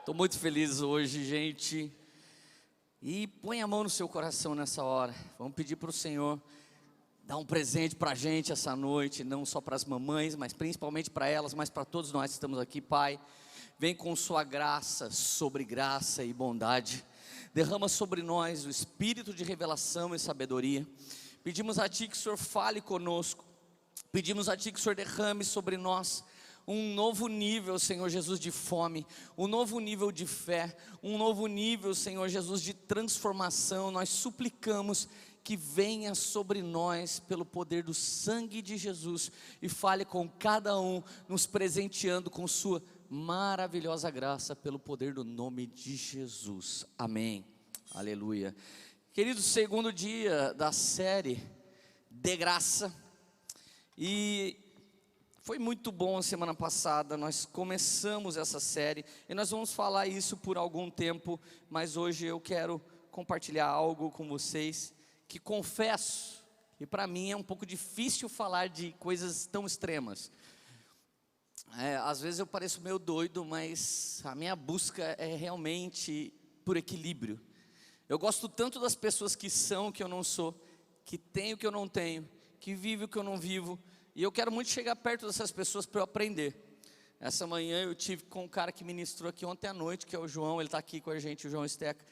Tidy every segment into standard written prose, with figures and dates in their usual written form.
Estou muito feliz hoje, gente. E põe a mão no seu coração nessa hora. Vamos pedir para o Senhor dar um presente para a gente essa noite. Não só para as mamães, mas principalmente para elas, mas para todos nós que estamos aqui, Pai. Vem com sua graça, sobre graça e bondade. Derrama sobre nós o espírito de revelação e sabedoria. Pedimos a Ti que o Senhor fale conosco. Pedimos a Ti que o Senhor derrame sobre nós um novo nível, Senhor Jesus, de fome, um novo nível de fé, um novo nível, Senhor Jesus, de transformação. Nós suplicamos que venha sobre nós pelo poder do sangue de Jesus e fale com cada um, nos presenteando com sua maravilhosa graça pelo poder do nome de Jesus. Amém. Aleluia. Queridos, segundo dia da série de graça, e foi muito bom a semana passada. Nós começamos essa série e nós vamos falar isso por algum tempo, mas hoje eu quero compartilhar algo com vocês que confesso que para mim é um pouco difícil falar de coisas tão extremas. Às vezes eu pareço meio doido, mas a minha busca é realmente por equilíbrio. Eu gosto tanto das pessoas que são o que eu não sou, que têm o que eu não tenho, que vivem o que eu não vivo, e eu quero muito chegar perto dessas pessoas para eu aprender. Essa manhã eu tive com um cara que ministrou aqui ontem à noite, que é o João. Ele está aqui com a gente, o João Esteca,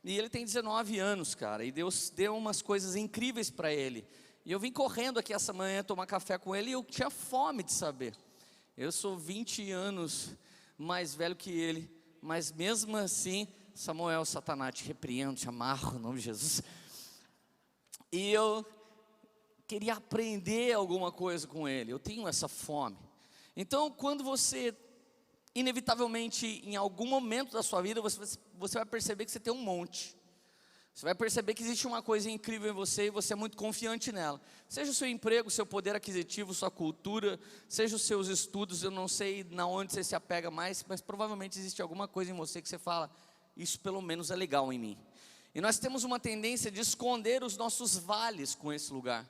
e ele tem 19 anos, cara, e Deus deu umas coisas incríveis para ele, e eu vim correndo aqui essa manhã tomar café com ele, e eu tinha fome de saber. Eu sou 20 anos mais velho que ele, mas mesmo assim, Samuel, Satanás, te repreendo, te amarro, em nome de Jesus. E eu queria aprender alguma coisa com ele, eu tenho essa fome. Então, quando você, inevitavelmente, em algum momento da sua vida, você vai perceber que você tem um monte. Você vai perceber que existe uma coisa incrível em você e você é muito confiante nela. Seja o seu emprego, seu poder aquisitivo, sua cultura, seja os seus estudos. Eu não sei na onde você se apega mais, mas provavelmente existe alguma coisa em você que você fala: isso pelo menos é legal em mim. E nós temos uma tendência de esconder os nossos vales com esse lugar.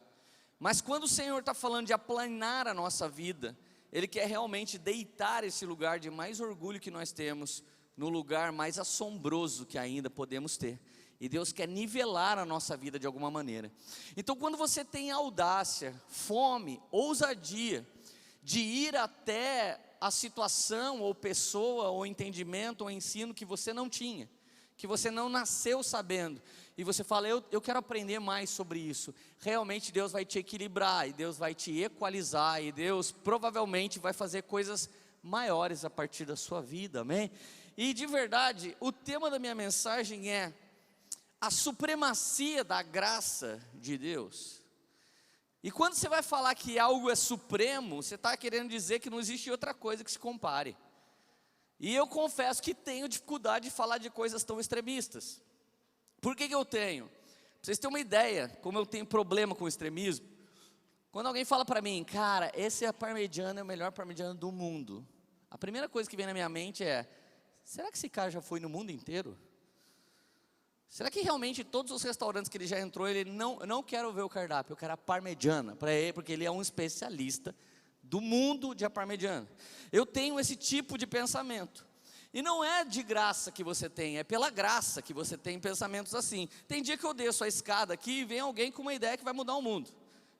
Mas quando o Senhor está falando de aplanar a nossa vida, Ele quer realmente deitar esse lugar de mais orgulho que nós temos no lugar mais assombroso que ainda podemos ter. E Deus quer nivelar a nossa vida de alguma maneira. Então, quando você tem audácia, fome, ousadia de ir até a situação, ou pessoa, ou entendimento, ou ensino que você não tinha, que você não nasceu sabendo, e você fala: eu quero aprender mais sobre isso, realmente Deus vai te equilibrar, e Deus vai te equalizar, e Deus provavelmente vai fazer coisas maiores a partir da sua vida, amém? E de verdade, o tema da minha mensagem é a supremacia da graça de Deus. E quando você vai falar que algo é supremo, você está querendo dizer que não existe outra coisa que se compare. E eu confesso que tenho dificuldade de falar de coisas tão extremistas. Por que eu tenho? Para vocês terem uma ideia, como eu tenho problema com o extremismo. Quando alguém fala para mim: cara, esse parmegiano é o melhor parmegiano do mundo, a primeira coisa que vem na minha mente é: será que esse cara já foi no mundo inteiro? Será que realmente todos os restaurantes que ele já entrou, ele não, eu não quero ver o cardápio, eu quero a parmegiana para ele, porque ele é um especialista do mundo de parmegiana. Eu tenho esse tipo de pensamento. E não é de graça que você tem, é pela graça que você tem pensamentos assim. Tem dia que eu desço a escada aqui e vem alguém com uma ideia que vai mudar o mundo.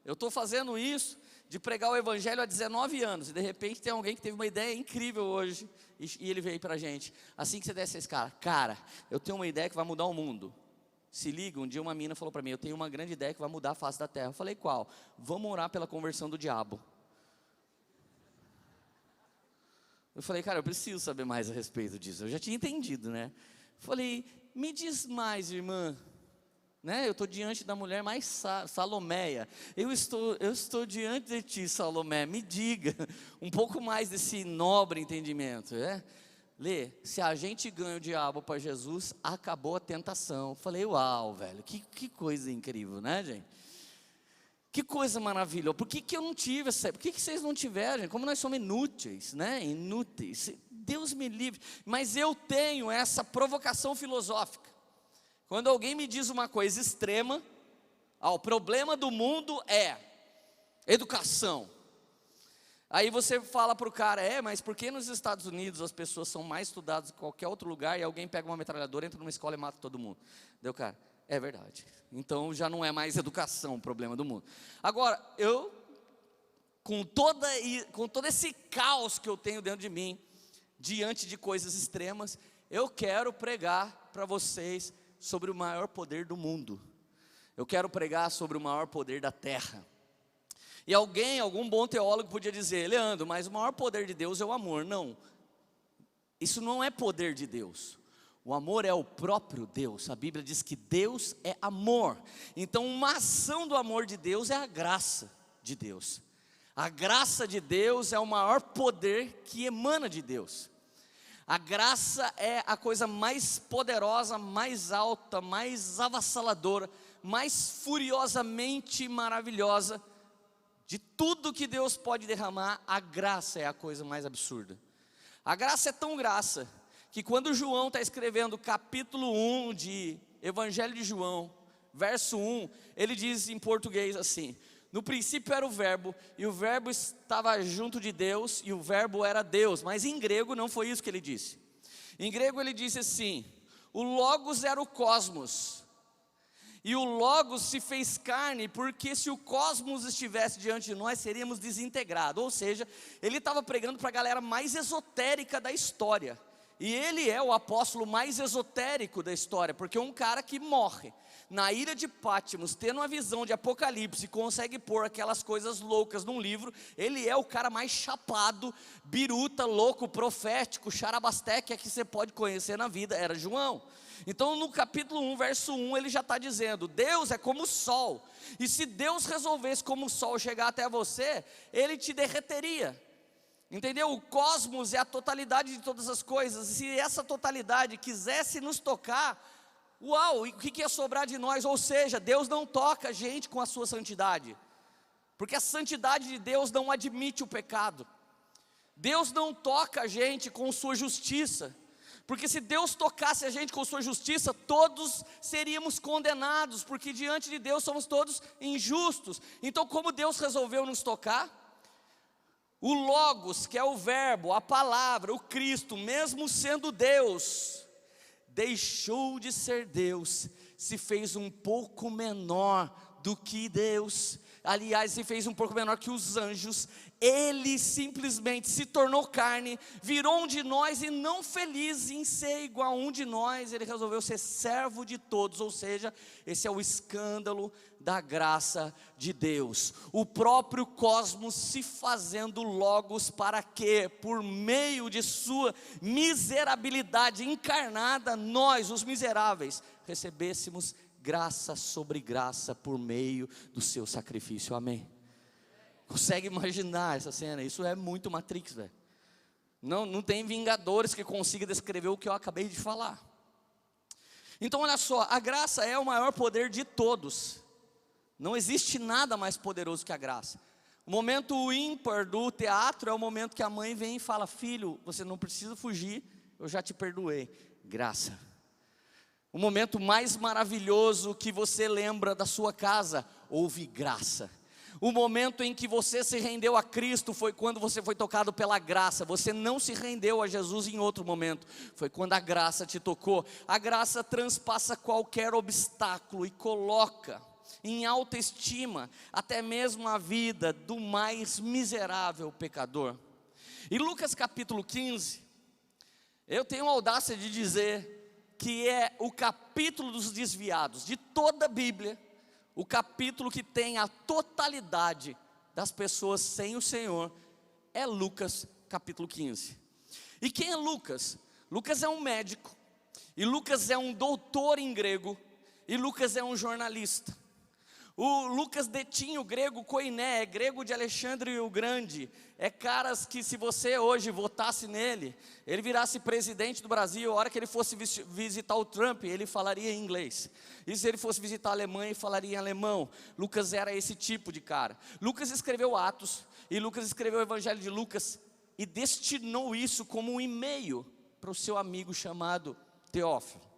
Eu estou fazendo isso de pregar o evangelho há 19 anos, e de repente tem alguém que teve uma ideia incrível hoje, e ele veio para a gente: assim que você desce a escada, cara, eu tenho uma ideia que vai mudar o mundo. Se liga, um dia uma menina falou para mim: eu tenho uma grande ideia que vai mudar a face da terra. Eu falei: qual? Vamos orar pela conversão do diabo. Eu falei: cara, eu preciso saber mais a respeito disso. Eu já tinha entendido, né? Falei: me diz mais, irmã. Né? Eu estou diante da mulher mais Salomeia. Eu estou diante de ti, Salomé. Me diga um pouco mais desse nobre entendimento. Lê, se a gente ganha o diabo para Jesus, acabou a tentação. Falei: uau, velho, que coisa incrível, né, gente? Que coisa maravilhosa. Por que eu não tive essa? Por que vocês não tiveram, gente? Como nós somos inúteis, né? Inúteis. Deus me livre. Mas eu tenho essa provocação filosófica. Quando alguém me diz uma coisa extrema, o problema do mundo é educação. Aí você fala para o cara, mas por que nos Estados Unidos as pessoas são mais estudadas que qualquer outro lugar e alguém pega uma metralhadora, entra numa escola e mata todo mundo? Deu, cara, é verdade. Então já não é mais educação o problema do mundo. Agora, com todo esse caos que eu tenho dentro de mim, diante de coisas extremas, eu quero pregar para vocês sobre o maior poder do mundo. Eu quero pregar sobre o maior poder da terra. E algum bom teólogo podia dizer, Leandro, mas o maior poder de Deus é o amor. Não, isso não é poder de Deus. O amor é o próprio Deus. A Bíblia diz que Deus é amor. Então uma ação do amor de Deus é a graça de Deus. A graça de Deus é o maior poder que emana de Deus. A graça é a coisa mais poderosa, mais alta, mais avassaladora, mais furiosamente maravilhosa. De tudo que Deus pode derramar, a graça é a coisa mais absurda. A graça é tão graça, que quando João está escrevendo capítulo 1 de Evangelho de João, verso 1, ele diz em português assim: no princípio era o verbo, e o verbo estava junto de Deus, e o verbo era Deus. Mas em grego não foi isso que ele disse. Em grego ele disse assim: o Logos era o cosmos, e o Logos se fez carne, porque se o cosmos estivesse diante de nós, seríamos desintegrados. Ou seja, ele estava pregando para a galera mais esotérica da história. E ele é o apóstolo mais esotérico da história, porque um cara que morre na ilha de Patmos, tendo uma visão de Apocalipse, consegue pôr aquelas coisas loucas num livro, ele é o cara mais chapado, biruta, louco, profético, xarabasteca que você pode conhecer na vida, era João. Então no capítulo 1, verso 1, ele já está dizendo, Deus é como o sol, e se Deus resolvesse como o sol chegar até você, ele te derreteria. Entendeu? O cosmos é a totalidade de todas as coisas, e se essa totalidade quisesse nos tocar, uau, o que ia sobrar de nós? Ou seja, Deus não toca a gente com a sua santidade, porque a santidade de Deus não admite o pecado. Deus não toca a gente com sua justiça, porque se Deus tocasse a gente com sua justiça, todos seríamos condenados, porque diante de Deus somos todos injustos. Então como Deus resolveu nos tocar? O Logos, que é o verbo, a palavra, o Cristo, mesmo sendo Deus, deixou de ser Deus, se fez um pouco menor do que Deus, aliás, se fez um pouco menor que os anjos. Ele simplesmente se tornou carne, virou um de nós, e não feliz em ser igual a um de nós, ele resolveu ser servo de todos. Ou seja, esse é o escândalo da graça de Deus, o próprio cosmos se fazendo Logos, para que por meio de sua miserabilidade encarnada, nós os miseráveis recebêssemos graça sobre graça por meio do seu sacrifício. Amém? Consegue imaginar essa cena? Isso é muito Matrix, velho. Não tem Vingadores que consiga descrever o que eu acabei de falar. Então olha só, a graça é o maior poder de todos. Não existe nada mais poderoso que a graça. O momento ímpar do teatro é o momento que a mãe vem e fala: filho, você não precisa fugir, eu já te perdoei. Graça. O momento mais maravilhoso que você lembra da sua casa, houve graça. O momento em que você se rendeu a Cristo foi quando você foi tocado pela graça. Você não se rendeu a Jesus em outro momento, foi quando a graça te tocou. A graça transpassa qualquer obstáculo e coloca em alta estima até mesmo a vida do mais miserável pecador. Em Lucas capítulo 15, eu tenho a audácia de dizer que é o capítulo dos desviados de toda a Bíblia, o capítulo que tem a totalidade das pessoas sem o Senhor, é Lucas capítulo 15. E quem é Lucas? Lucas é um médico, e Lucas é um doutor em grego, e Lucas é um jornalista. O Lucas detinha o grego koiné, é grego de Alexandre o Grande. É caras que, se você hoje votasse nele, ele virasse presidente do Brasil, a hora que ele fosse visitar o Trump, ele falaria em inglês. E se ele fosse visitar a Alemanha, ele falaria em alemão. Lucas era esse tipo de cara. Lucas escreveu Atos, e Lucas escreveu o Evangelho de Lucas, e destinou isso como um e-mail para o seu amigo chamado Teófilo.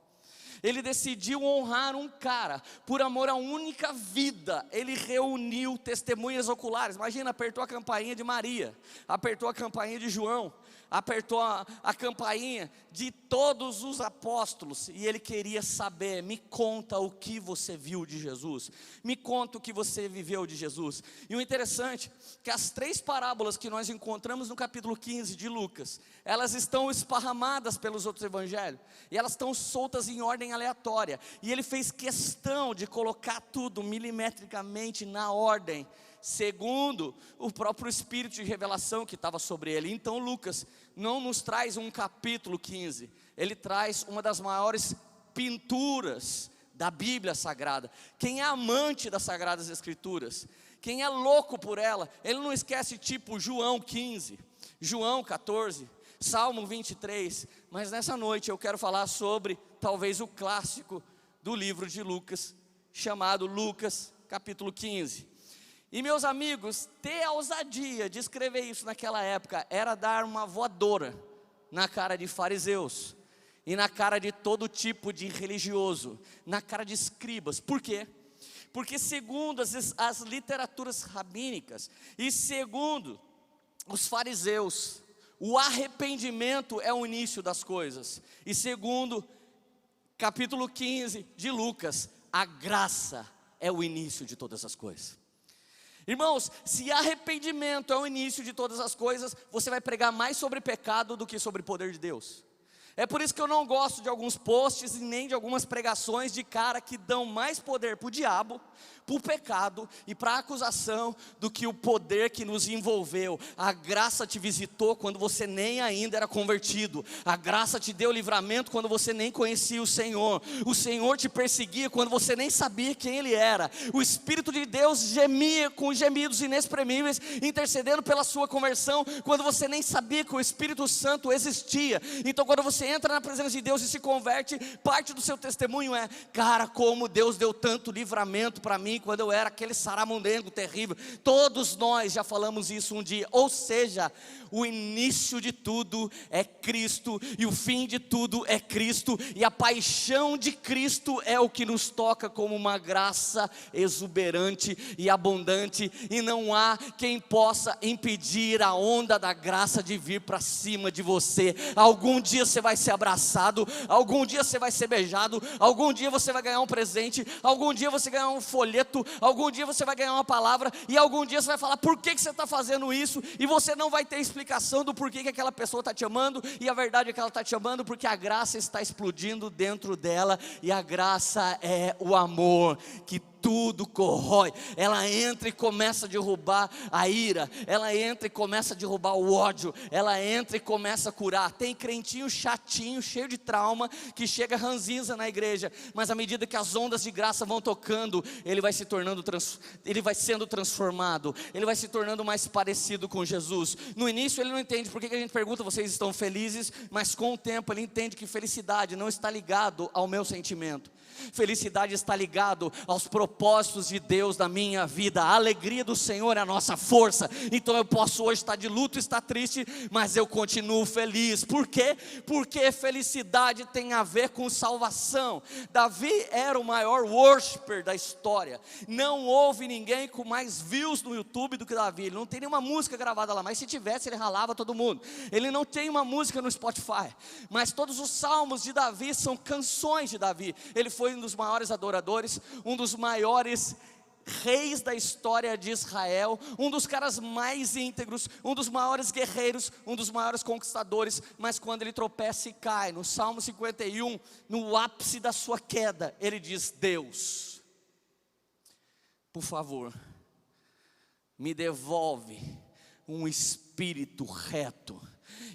ele decidiu honrar um cara, por amor à única vida, ele reuniu testemunhas oculares. Imagina, apertou a campainha de Maria, apertou a campainha de João, apertou a campainha de todos os apóstolos, e ele queria saber: me conta o que você viu de Jesus, me conta o que você viveu de Jesus. E o interessante é que as 3 parábolas que nós encontramos no capítulo 15 de Lucas, elas estão esparramadas pelos outros evangelhos, e elas estão soltas em ordem aleatória, e ele fez questão de colocar tudo milimetricamente na ordem, segundo o próprio Espírito de revelação que estava sobre ele. Então Lucas não nos traz um capítulo 15, ele traz uma das maiores pinturas da Bíblia Sagrada. Quem é amante das Sagradas Escrituras, quem é louco por ela, ele não esquece tipo João 15, João 14, Salmo 23, mas nessa noite eu quero falar sobre talvez o clássico do livro de Lucas, chamado Lucas capítulo 15. E meus amigos, ter a ousadia de escrever isso naquela época era dar uma voadora na cara de fariseus e na cara de todo tipo de religioso, na cara de escribas. Por quê? Porque segundo as literaturas rabínicas e segundo os fariseus, o arrependimento é o início das coisas. E segundo capítulo 15 de Lucas, a graça é o início de todas as coisas. Irmãos, se arrependimento é o início de todas as coisas, você vai pregar mais sobre pecado do que sobre o poder de Deus. É por isso que eu não gosto de alguns posts e nem de algumas pregações de cara que dão mais poder para o diabo, para o pecado e para a acusação do que o poder que nos envolveu. A graça te visitou quando você nem ainda era convertido. A graça te deu livramento quando você nem conhecia o Senhor. O Senhor te perseguia quando você nem sabia quem Ele era. O Espírito de Deus gemia com gemidos inexprimíveis, intercedendo pela sua conversão, quando você nem sabia que o Espírito Santo existia. Então quando você entra na presença de Deus e se converte, parte do seu testemunho é: cara, como Deus deu tanto livramento para mim quando eu era aquele saramundengo terrível. Todos nós já falamos isso um dia. Ou seja, o início de tudo é Cristo, e o fim de tudo é Cristo, e a paixão de Cristo é o que nos toca como uma graça exuberante e abundante, e não há quem possa impedir a onda da graça de vir para cima de você. Algum dia você vai ser abraçado, algum dia você vai ser beijado, algum dia você vai ganhar um presente, algum dia você vai ganhar um folheto, algum dia você vai ganhar uma palavra, e algum dia você vai falar: por que você está fazendo isso? E você não vai ter explicação do porquê que aquela pessoa está te amando, e a verdade é que ela está te amando porque a graça está explodindo dentro dela, e a graça é o amor que tudo corrói. Ela entra e começa a derrubar a ira, ela entra e começa a derrubar o ódio, ela entra e começa a curar. Tem crentinho chatinho, cheio de trauma, que chega ranzinza na igreja, mas à medida que as ondas de graça vão tocando, ele vai ele vai sendo transformado, ele vai se tornando mais parecido com Jesus. No início ele não entende porque que a gente pergunta: vocês estão felizes? Mas com o tempo ele entende que felicidade não está ligado ao meu sentimento. Felicidade está ligado aos propósitos de Deus na minha vida. A alegria do Senhor é a nossa força. Então eu posso hoje estar de luto, estar triste, mas eu continuo feliz. Por quê? Porque felicidade tem a ver com salvação. Davi era o maior worshiper da história. Não houve ninguém com mais views no YouTube do que Davi. Ele não tem nenhuma música gravada lá, mas se tivesse ele ralava todo mundo. Ele não tem uma música no Spotify, mas todos os salmos de Davi são canções de Davi. Ele foi um dos maiores adoradores, um dos maiores reis da história de Israel, um dos caras mais íntegros, um dos maiores guerreiros, um dos maiores conquistadores. Mas quando ele tropeça e cai, no Salmo 51, no ápice da sua queda, ele diz: Deus, por favor, me devolve um espírito reto,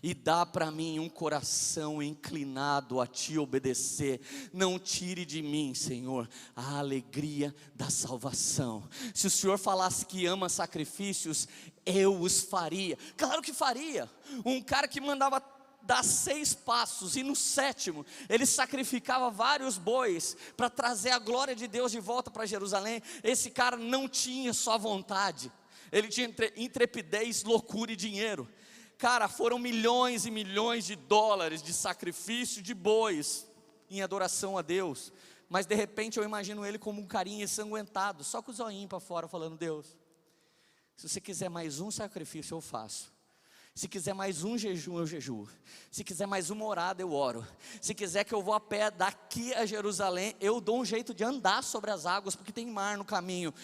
e dá para mim um coração inclinado a te obedecer. Não tire de mim, Senhor, a alegria da salvação. Se o Senhor falasse que ama sacrifícios, eu os faria. Claro que faria. Um cara que mandava dar 6 passos, e no 7º ele sacrificava vários bois para trazer a glória de Deus de volta para Jerusalém. Esse cara não tinha só vontade, ele tinha intrepidez, loucura e dinheiro. Cara, foram milhões e milhões de dólares de sacrifício de bois em adoração a Deus, mas de repente eu imagino ele como um carinha ensanguentado, só com o zoinho para fora, falando: Deus, se você quiser mais um sacrifício, eu faço. Se quiser mais um jejum, eu jejuo. Se quiser mais uma orada, eu oro. Se quiser que eu vou a pé daqui a Jerusalém, eu dou um jeito de andar sobre as águas, porque tem mar no caminho.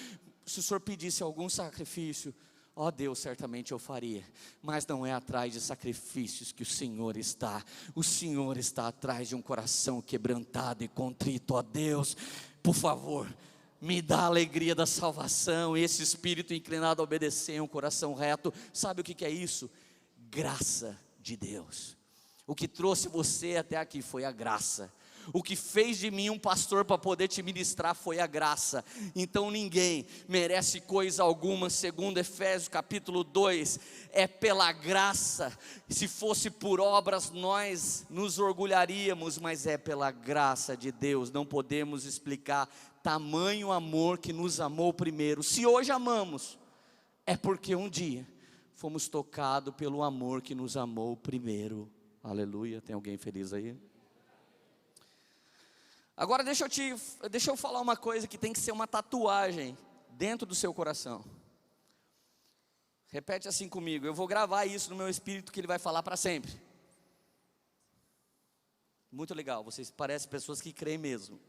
Se o Senhor pedisse algum sacrifício, ó Deus, certamente eu faria. Mas não é atrás de sacrifícios que o Senhor está. O Senhor está atrás de um coração quebrantado e contrito. Ó Deus, por favor, me dá a alegria da salvação, esse espírito inclinado a obedecer, um coração reto. Sabe o que é isso? Graça de Deus. O que trouxe você até aqui foi a graça. O que fez de mim um pastor para poder te ministrar foi a graça. Então ninguém merece coisa alguma, segundo Efésios capítulo 2, é pela graça. Se fosse por obras nós nos orgulharíamos, mas é pela graça de Deus. Não podemos explicar tamanho amor que nos amou primeiro. Se hoje amamos, é porque um dia fomos tocados pelo amor que nos amou primeiro. Aleluia. Tem alguém feliz aí? Agora deixa eu falar uma coisa que tem que ser uma tatuagem dentro do seu coração. Repete assim comigo: eu vou gravar isso no meu espírito, que ele vai falar para sempre. Muito legal, vocês parecem pessoas que creem mesmo.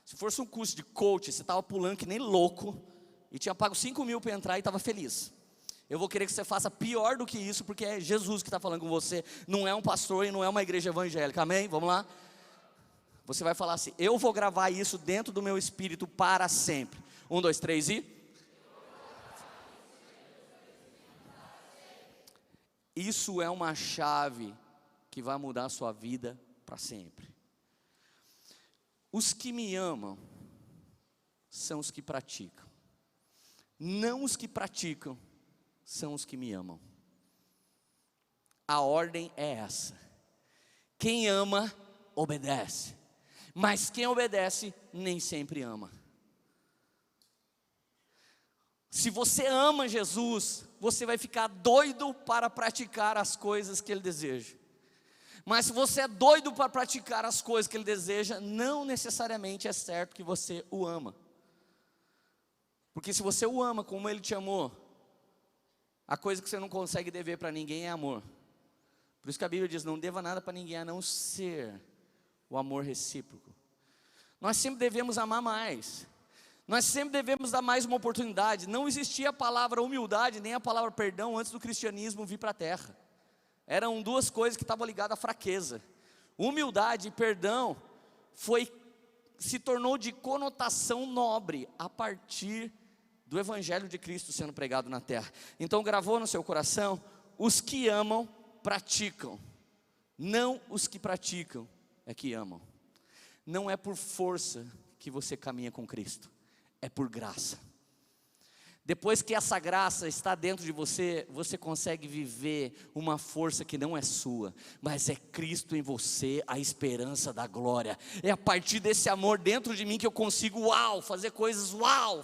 Se fosse um curso de coach, você estava pulando que nem louco, e tinha pago 5 mil para entrar e estava feliz. Eu vou querer que você faça pior do que isso, porque é Jesus que está falando com você, não é um pastor e não é uma igreja evangélica, amém? Vamos lá? Você vai falar assim: eu vou gravar isso dentro do meu espírito para sempre. 1, 2, 3 e... Isso é uma chave que vai mudar a sua vida para sempre. Os que me amam são os que praticam. Não os que praticam são os que me amam. A ordem é essa. Quem ama, obedece. Mas quem obedece, nem sempre ama. Se você ama Jesus, você vai ficar doido para praticar as coisas que Ele deseja. Mas se você é doido para praticar as coisas que Ele deseja, não necessariamente é certo que você o ama. Porque se você o ama como Ele te amou, a coisa que você não consegue dever para ninguém é amor. Por isso que a Bíblia diz: não deva nada para ninguém a não ser o amor recíproco. Nós sempre devemos amar mais. Nós sempre devemos dar mais uma oportunidade. Não existia a palavra humildade, nem a palavra perdão antes do cristianismo vir para a terra. Eram duas coisas que estavam ligadas à fraqueza. Humildade e perdão se tornou de conotação nobre a partir do Evangelho de Cristo sendo pregado na terra. Então gravou no seu coração: os que amam, praticam. Não os que praticam é que amam. Não é por força que você caminha com Cristo, é por graça. Depois que essa graça está dentro de você, você consegue viver uma força que não é sua, mas é Cristo em você, a esperança da glória. É a partir desse amor dentro de mim que eu consigo, fazer coisas,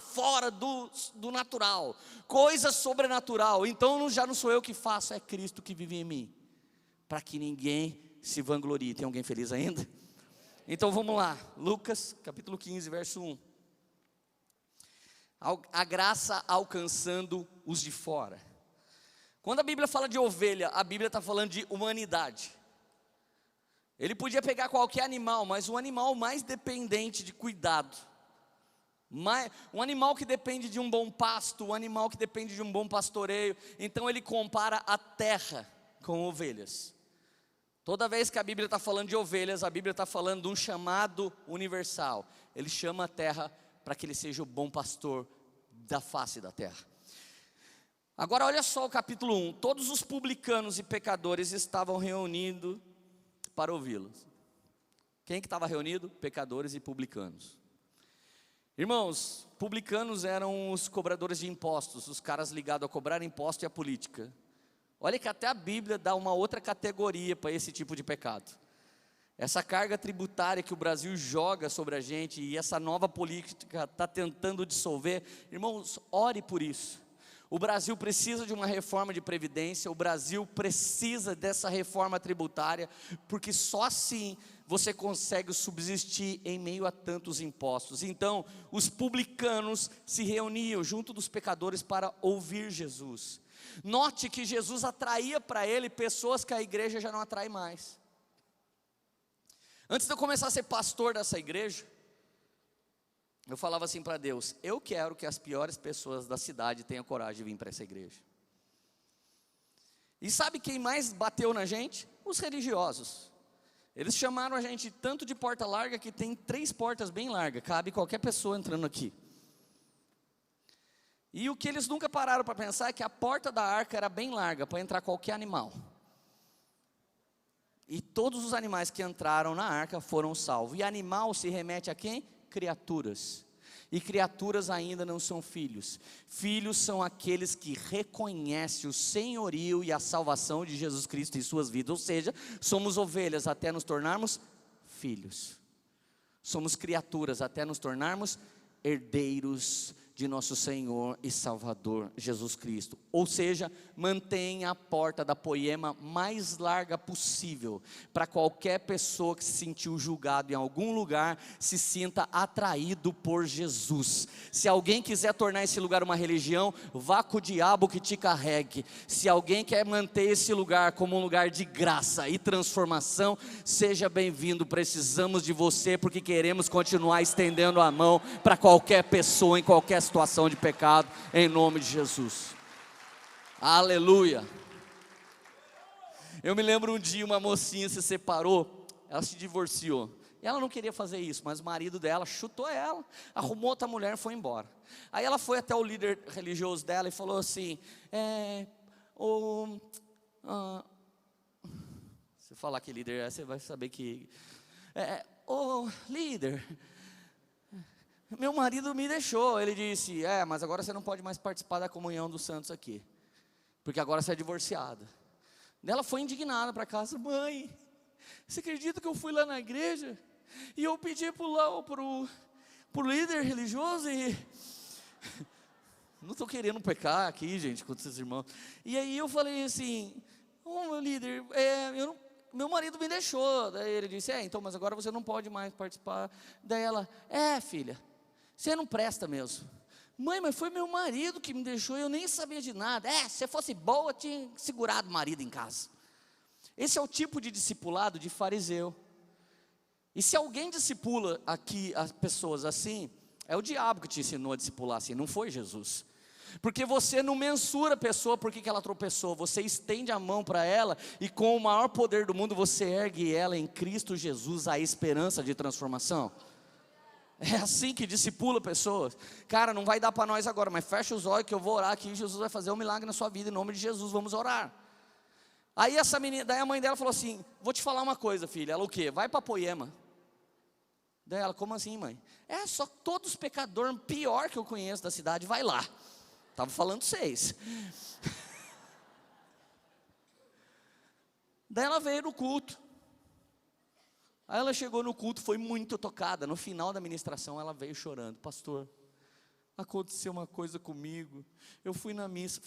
fora do natural, coisas sobrenatural. Então já não sou eu que faço, é Cristo que vive em mim, para que ninguém se vanglorie. Tem alguém feliz ainda? Então vamos lá, Lucas capítulo 15, verso 1. A graça alcançando os de fora. Quando a Bíblia fala de ovelha, a Bíblia está falando de humanidade. Ele podia pegar qualquer animal, mas o animal mais dependente de cuidado, um animal que depende de um bom pasto, um animal que depende de um bom pastoreio. Então ele compara a terra com ovelhas. Toda vez que a Bíblia está falando de ovelhas, a Bíblia está falando de um chamado universal. Ele chama a terra para que Ele seja o bom pastor da face da terra. Agora olha só o capítulo 1. Todos os publicanos e pecadores estavam reunidos para ouvi-los. Quem que estava reunido? Pecadores e publicanos. Irmãos, publicanos eram os cobradores de impostos, os caras ligados a cobrar imposto e a política. Olha que até a Bíblia dá uma outra categoria para esse tipo de pecado. Essa carga tributária que o Brasil joga sobre a gente, e essa nova política está tentando dissolver, irmãos, ore por isso. O Brasil precisa de uma reforma de previdência, o Brasil precisa dessa reforma tributária, porque só assim você consegue subsistir em meio a tantos impostos. Então, os publicanos se reuniam junto dos pecadores para ouvir Jesus. Note que Jesus atraía para ele pessoas que a igreja já não atrai mais. Antes de eu começar a ser pastor dessa igreja, eu falava assim para Deus: eu quero que as piores pessoas da cidade tenham coragem de vir para essa igreja. E sabe quem mais bateu na gente? Os religiosos. Eles chamaram a gente tanto de porta larga que tem 3 portas bem largas, cabe qualquer pessoa entrando aqui. E o que eles nunca pararam para pensar é que a porta da arca era bem larga para entrar qualquer animal. E todos os animais que entraram na arca foram salvos. E animal se remete a quem? Criaturas. E criaturas ainda não são filhos. Filhos são aqueles que reconhecem o senhorio e a salvação de Jesus Cristo em suas vidas. Ou seja, somos ovelhas até nos tornarmos filhos. Somos criaturas até nos tornarmos herdeiros de nosso Senhor e Salvador Jesus Cristo. Ou seja, mantenha a porta da poema mais larga possível, para qualquer pessoa que se sentiu julgado em algum lugar, se sinta atraído por Jesus. Se alguém quiser tornar esse lugar uma religião, vá com o diabo que te carregue. Se alguém quer manter esse lugar como um lugar de graça e transformação, seja bem-vindo. Precisamos de você, porque queremos continuar estendendo a mão para qualquer pessoa, em qualquer situação de pecado, em nome de Jesus. Aleluia. Eu me lembro um dia, uma mocinha se separou, ela se divorciou, e ela não queria fazer isso, mas o marido dela chutou ela, arrumou outra mulher e foi embora. Aí ela foi até o líder religioso dela e falou assim: se falar que líder é, você vai saber que líder, meu marido me deixou. Ele disse: mas agora você não pode mais participar da comunhão dos santos aqui, porque agora você é divorciada. Ela foi indignada para casa: mãe, você acredita que eu fui lá na igreja e eu pedi pro líder religioso e não estou querendo pecar aqui, gente, com esses irmãos. E aí eu falei assim: meu líder, meu marido me deixou. Daí ele disse: então, mas agora você não pode mais participar. Daí ela: filha, você não presta mesmo. Mãe, mas foi meu marido que me deixou, eu nem sabia de nada. Se fosse boa, tinha segurado o marido em casa. Esse é o tipo de discipulado de fariseu. E se alguém discipula aqui as pessoas assim, é o diabo que te ensinou a discipular assim, não foi Jesus. Porque você não mensura a pessoa porque ela tropeçou, você estende a mão para ela e com o maior poder do mundo você ergue ela em Cristo Jesus, a esperança de transformação. É assim que discipula pessoas. Cara, não vai dar para nós agora, mas fecha os olhos que eu vou orar aqui, Jesus vai fazer um milagre na sua vida, em nome de Jesus, vamos orar. Aí essa menina, daí a mãe dela falou assim: vou te falar uma coisa, filha. Ela: o quê? Vai para Poema. Daí ela: como assim, mãe? Só todos os pecadores pior que eu conheço da cidade, vai lá. Estava falando 6. Daí ela veio no culto. Aí ela chegou no culto, foi muito tocada. No final da ministração ela veio chorando: pastor, aconteceu uma coisa comigo. Eu fui na missa.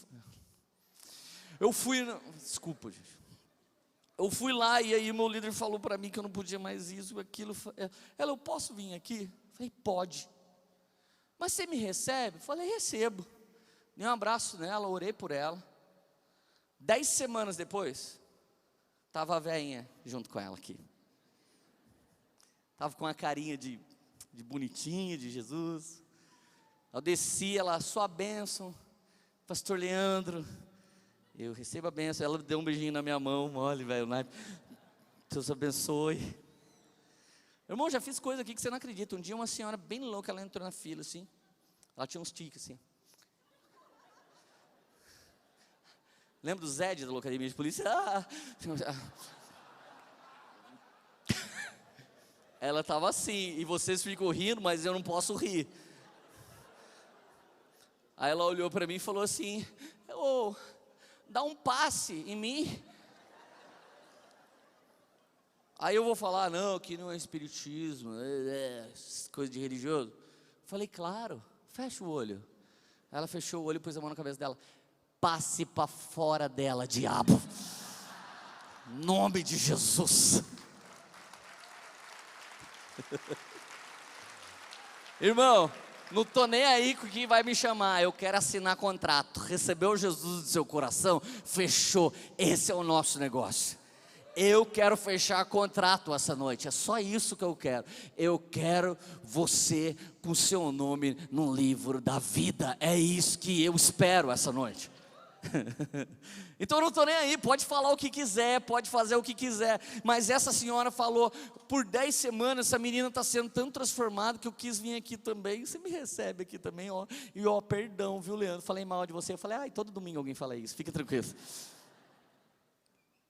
Desculpa, gente. Eu fui lá e aí meu líder falou para mim que eu não podia mais isso, aquilo. Ela: eu posso vir aqui? Eu falei: pode. Mas você me recebe? Eu falei: recebo. Dei um abraço nela, orei por ela. 10 semanas depois, estava a velhinha junto com ela aqui. Estava com uma carinha de bonitinha, de Jesus. Eu desci, ela: sua bênção, pastor Leandro. Eu recebo a bênção, ela deu um beijinho na minha mão, olha, velho, Deus abençoe. Irmão, já fiz coisa aqui que você não acredita. Um dia uma senhora bem louca, ela entrou na fila assim, ela tinha uns tiques assim. Lembra do Zed da Locademia de Polícia? Ela estava assim, e vocês ficam rindo, mas eu não posso rir. Aí ela olhou para mim e falou assim: dá um passe em mim. Aí eu vou falar: não, que não é espiritismo, coisa de religioso. Falei: claro, fecha o olho. Aí ela fechou o olho e pôs a mão na cabeça dela. Passe para fora dela, diabo. Nome de Jesus. Irmão, não estou nem aí com quem vai me chamar. Eu quero assinar contrato. Recebeu Jesus do seu coração? Fechou. Esse é o nosso negócio. Eu quero fechar contrato essa noite. É só isso que eu quero. Eu quero você com seu nome no livro da vida. É isso que eu espero essa noite. Então eu não estou nem aí, pode falar o que quiser, pode fazer o que quiser. Mas essa senhora falou, por 10 semanas essa menina está sendo tão transformada que eu quis vir aqui também. Você me recebe aqui também, ó. E ó, perdão, viu, Leandro? Falei mal de você. Eu falei, ai, todo domingo alguém fala isso, fica tranquilo.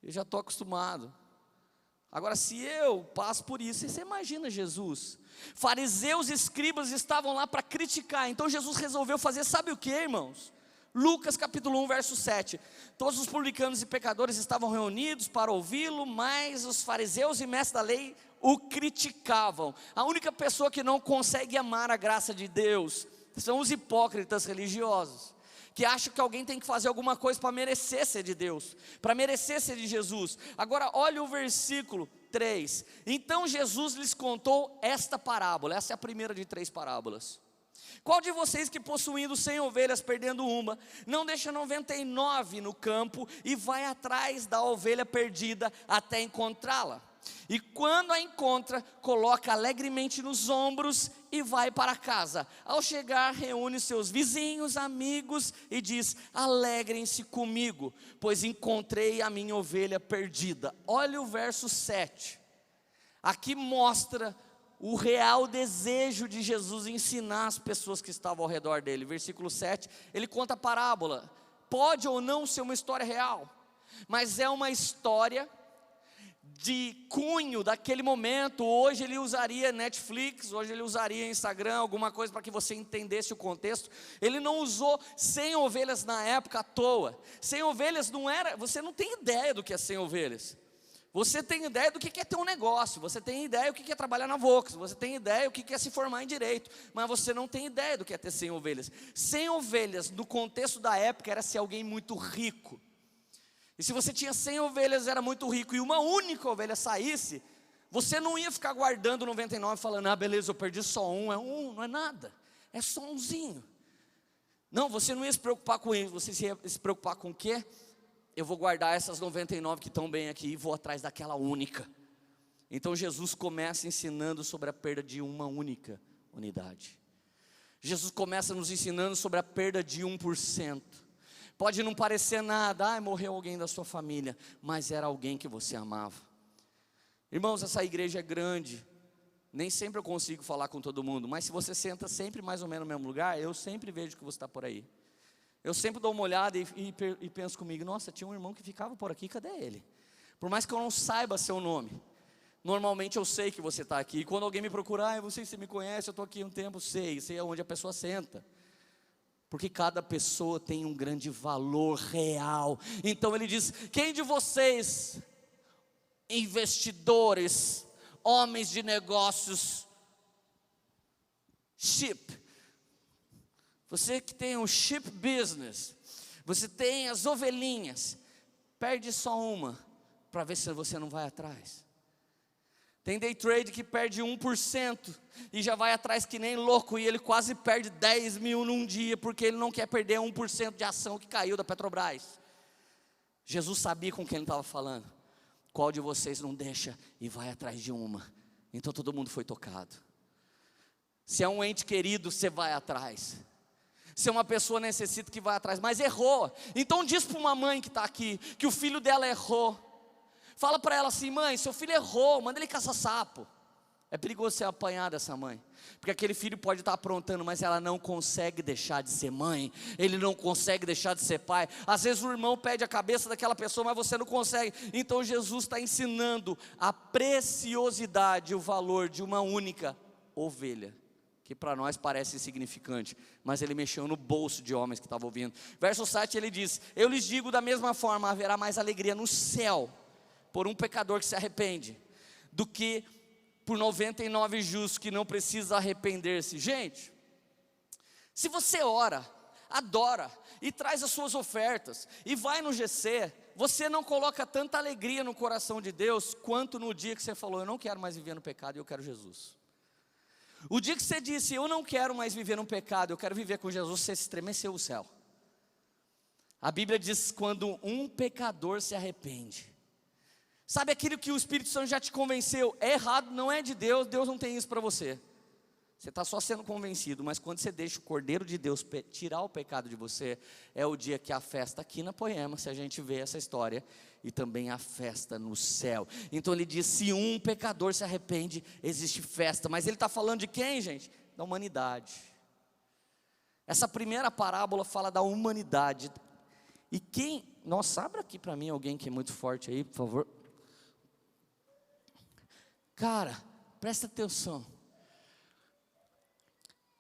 Eu já estou acostumado. Agora, se eu passo por isso, você imagina Jesus. Fariseus e escribas estavam lá para criticar. Então Jesus resolveu fazer, sabe o que, irmãos? Lucas capítulo 1, verso 7. Todos os publicanos e pecadores estavam reunidos para ouvi-lo, mas os fariseus e mestres da lei o criticavam. A única pessoa que não consegue amar a graça de Deus são os hipócritas religiosos, que acham que alguém tem que fazer alguma coisa para merecer ser de Deus, para merecer ser de Jesus. Agora olha o versículo 3. Então Jesus lhes contou esta parábola. Essa é a primeira de 3 parábolas. Qual de vocês que possuindo 100 ovelhas, perdendo uma, não deixa 99 no campo e vai atrás da ovelha perdida até encontrá-la? E quando a encontra, coloca alegremente nos ombros e vai para casa. Ao chegar, reúne seus vizinhos, amigos e diz: alegrem-se comigo, pois encontrei a minha ovelha perdida. Olha o verso 7. Aqui mostra o real desejo de Jesus ensinar as pessoas que estavam ao redor dele. Versículo 7, ele conta a parábola. Pode ou não ser uma história real, mas é uma história de cunho daquele momento. Hoje ele usaria Netflix, hoje ele usaria Instagram, alguma coisa para que você entendesse o contexto. Ele não usou 100 ovelhas na época à toa. 100 ovelhas não era, você não tem ideia do que é 100 ovelhas. Você tem ideia do que é ter um negócio, você tem ideia do que é trabalhar na Vox, você tem ideia do que é se formar em direito, mas você não tem ideia do que é ter 100 ovelhas. 100 ovelhas no contexto da época era ser alguém muito rico. E se você tinha 100 ovelhas, era muito rico, e uma única ovelha saísse, você não ia ficar guardando 99 falando: ah, beleza, eu perdi só um, não é nada, é só umzinho. Não, você não ia se preocupar com isso, você ia se preocupar com o quê? Eu vou guardar essas 99 que estão bem aqui e vou atrás daquela única. Então Jesus começa ensinando sobre a perda de uma única unidade. Jesus começa nos ensinando sobre a perda de 1%. Pode não parecer nada, morreu alguém da sua família, mas era alguém que você amava. Irmãos, essa igreja é grande, nem sempre eu consigo falar com todo mundo, mas se você senta sempre mais ou menos no mesmo lugar, eu sempre vejo que você está por aí. Eu sempre dou uma olhada e penso comigo: nossa, tinha um irmão que ficava por aqui, cadê ele? Por mais que eu não saiba seu nome, normalmente eu sei que você está aqui. E quando alguém me procura: eu não sei se você me conhece, eu estou aqui um tempo, sei onde a pessoa senta. Porque cada pessoa tem um grande valor real. Então ele diz: quem de vocês, investidores, homens de negócios, você que tem um sheep business, você tem as ovelhinhas, perde só uma, para ver se você não vai atrás. Tem day trade que perde 1% e já vai atrás que nem louco, e ele quase perde 10 mil num dia, porque ele não quer perder 1% de ação que caiu da Petrobras. Jesus sabia com quem ele estava falando. Qual de vocês não deixa e vai atrás de uma? Então todo mundo foi tocado. Se é um ente querido, você vai atrás. Se uma pessoa necessita, que vai atrás, mas errou. Então diz para uma mãe que está aqui, que o filho dela errou. Fala para ela assim: mãe, seu filho errou, manda ele caçar sapo. É perigoso ser apanhar dessa mãe, porque aquele filho pode estar aprontando, mas ela não consegue deixar de ser mãe, ele não consegue deixar de ser pai. Às vezes o irmão pede a cabeça daquela pessoa, mas você não consegue. Então Jesus está ensinando a preciosidade, o valor de uma única ovelha, que para nós parece insignificante, mas ele mexeu no bolso de homens que estavam ouvindo. Verso 7 ele diz: eu lhes digo da mesma forma, haverá mais alegria no céu por um pecador que se arrepende, do que por 99 justos que não precisam arrepender-se. Gente, se você ora, adora, e traz as suas ofertas, e vai no GC, você não coloca tanta alegria no coração de Deus, quanto no dia que você falou, eu não quero mais viver no pecado, eu quero Jesus. O dia que você disse, eu não quero mais viver no pecado, eu quero viver com Jesus, você estremeceu o céu. A Bíblia diz, quando um pecador se arrepende, sabe aquilo que o Espírito Santo já te convenceu, é errado, não é de Deus, Deus não tem isso para você. Você está só sendo convencido, mas quando você deixa o Cordeiro de Deus tirar o pecado de você, é o dia que a festa aqui na Poema, se a gente vê essa história, e também a festa no céu. Então ele diz, se um pecador se arrepende, existe festa. Mas ele está falando de quem, gente? Da humanidade. Essa primeira parábola fala da humanidade. E quem, nossa, abra aqui para mim alguém que é muito forte aí, por favor. Cara, presta atenção.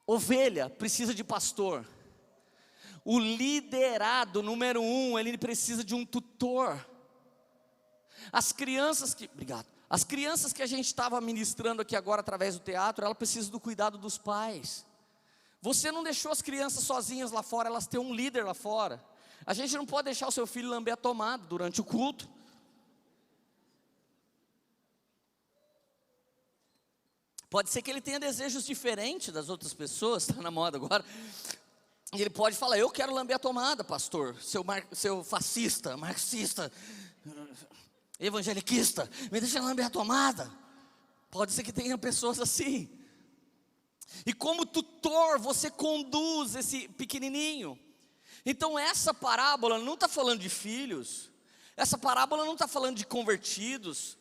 Ovelha precisa de pastor. O liderado número 1, ele precisa de um tutor. As crianças que a gente estava ministrando aqui agora através do teatro, elas precisam do cuidado dos pais. Você não deixou as crianças sozinhas lá fora, elas têm um líder lá fora. A gente não pode deixar o seu filho lamber a tomada durante o culto. Pode ser que ele tenha desejos diferentes das outras pessoas, está na moda agora. E ele pode falar, eu quero lamber a tomada, pastor, seu fascista, marxista, evangeliquista, me deixa lamber a tomada. Pode ser que tenha pessoas assim. E como tutor, você conduz esse pequenininho. Então essa parábola não está falando de filhos, essa parábola não está falando de convertidos,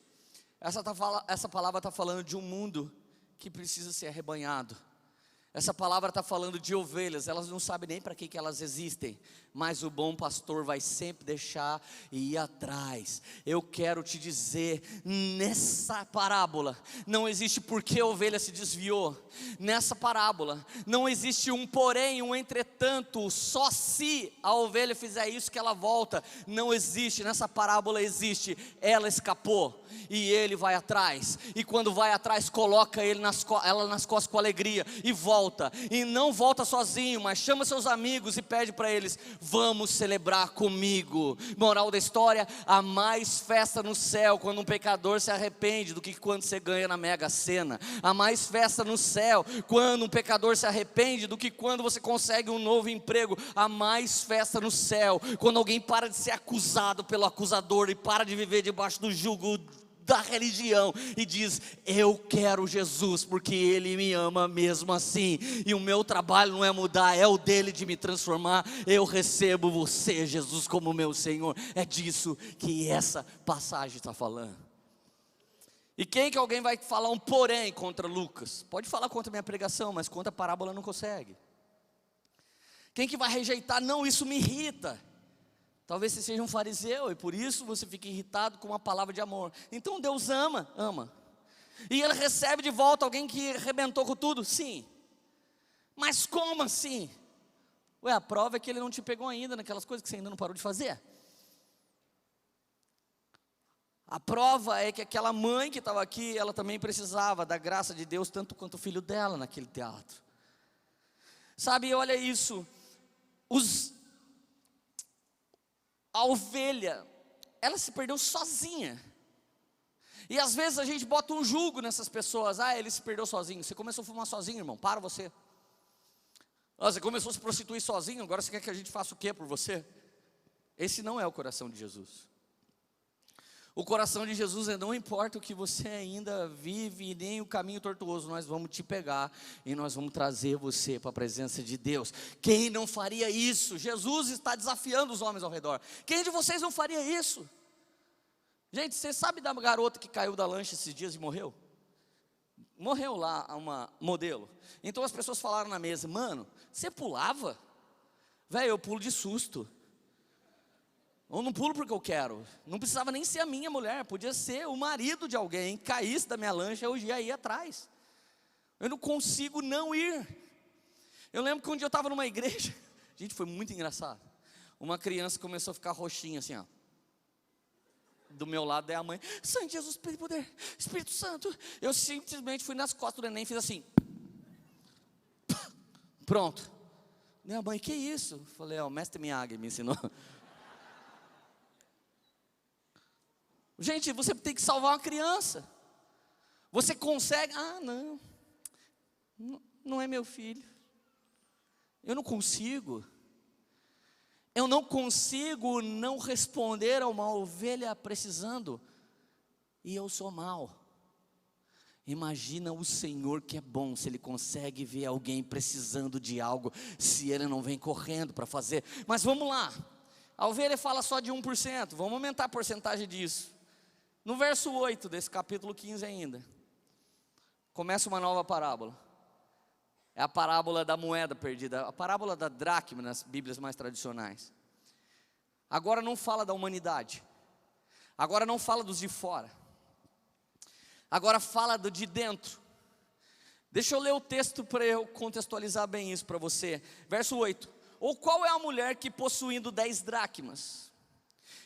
essa palavra está falando de um mundo que precisa ser arrebanhado. Essa palavra está falando de ovelhas, elas não sabem nem para que elas existem, mas o bom pastor vai sempre deixar e ir atrás. Eu quero te dizer, nessa parábola, não existe porque a ovelha se desviou. Nessa parábola, não existe um porém, um entretanto, só se a ovelha fizer isso que ela volta. Não existe, nessa parábola existe, ela escapou e ele vai atrás. E quando vai atrás, coloca ela nas costas com alegria e volta. E não volta sozinho, mas chama seus amigos e pede para eles, vamos celebrar comigo. Moral da história, há mais festa no céu quando um pecador se arrepende do que quando você ganha na Mega Sena. Há mais festa no céu quando um pecador se arrepende do que quando você consegue um novo emprego. Há mais festa no céu quando alguém para de ser acusado pelo acusador e para de viver debaixo do jugo da religião e diz, eu quero Jesus porque Ele me ama mesmo assim, e o meu trabalho não é mudar, é o dele de me transformar. Eu recebo você, Jesus, como meu Senhor. É disso que essa passagem está falando. E quem que alguém vai falar um porém contra Lucas? Pode falar contra a minha pregação, mas contra a parábola não consegue. Quem que vai rejeitar? Não, isso me irrita. Talvez você seja um fariseu e por isso você fique irritado com uma palavra de amor. Então Deus ama. E Ele recebe de volta alguém que arrebentou com tudo? Sim. Mas como assim? A prova é que Ele não te pegou ainda naquelas coisas que você ainda não parou de fazer. A prova é que aquela mãe que estava aqui, ela também precisava da graça de Deus, tanto quanto o filho dela naquele teatro. Sabe, olha isso. A ovelha, ela se perdeu sozinha. E às vezes a gente bota um jugo nessas pessoas. Ele se perdeu sozinho. Você começou a fumar sozinho, irmão, para você. Você começou a se prostituir sozinho, agora você quer que a gente faça o quê por você? Esse não é o coração de Jesus. O coração de Jesus é, não importa o que você ainda vive, nem o caminho tortuoso, nós vamos te pegar e nós vamos trazer você para a presença de Deus. Quem não faria isso? Jesus está desafiando os homens ao redor. Quem de vocês não faria isso? Gente, você sabe da garota que caiu da lancha esses dias e morreu? Morreu lá uma modelo. Então as pessoas falaram na mesa, mano, você pulava? Velho, eu pulo de susto. Eu não pulo porque eu quero. Não precisava nem ser a minha mulher, podia ser o marido de alguém. Caísse da minha lancha, eu ia ir atrás. Eu não consigo não ir. Eu lembro que um dia eu estava numa igreja. Gente, foi muito engraçado. Uma criança começou a ficar roxinha assim, ó. Do meu lado é a mãe. Santo Jesus, poder, Espírito Santo. Eu simplesmente fui nas costas do neném e fiz assim. Pronto. Minha mãe, que isso? Eu falei, o mestre Miyagi me ensinou. Gente, você tem que salvar uma criança. Você consegue? Não, não é meu filho. Eu não consigo. Eu não consigo não responder a uma ovelha precisando. E eu sou mau. Imagina o Senhor que é bom, se Ele consegue ver alguém precisando de algo, se Ele não vem correndo para fazer. Mas vamos lá, a ovelha fala só de 1%, vamos aumentar a porcentagem disso. No verso 8 desse capítulo 15 ainda, começa uma nova parábola. É a parábola da moeda perdida, a parábola da dracma nas Bíblias mais tradicionais. Agora não fala da humanidade, agora não fala dos de fora, agora fala do de dentro. Deixa eu ler o texto para eu contextualizar bem isso para você. Verso 8. Ou qual é a mulher que possuindo 10 dracmas,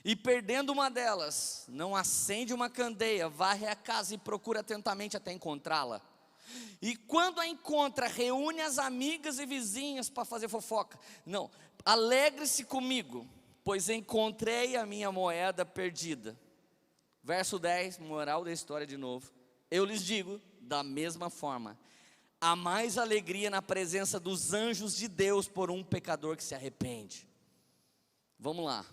e perdendo uma delas, não acende uma candeia, varre a casa e procura atentamente até encontrá-la? E quando a encontra, reúne as amigas e vizinhas para fazer fofoca. Não, alegre-se comigo, pois encontrei a minha moeda perdida. Verso 10, moral da história de novo. Eu lhes digo, da mesma forma, há mais alegria na presença dos anjos de Deus por um pecador que se arrepende. Vamos lá.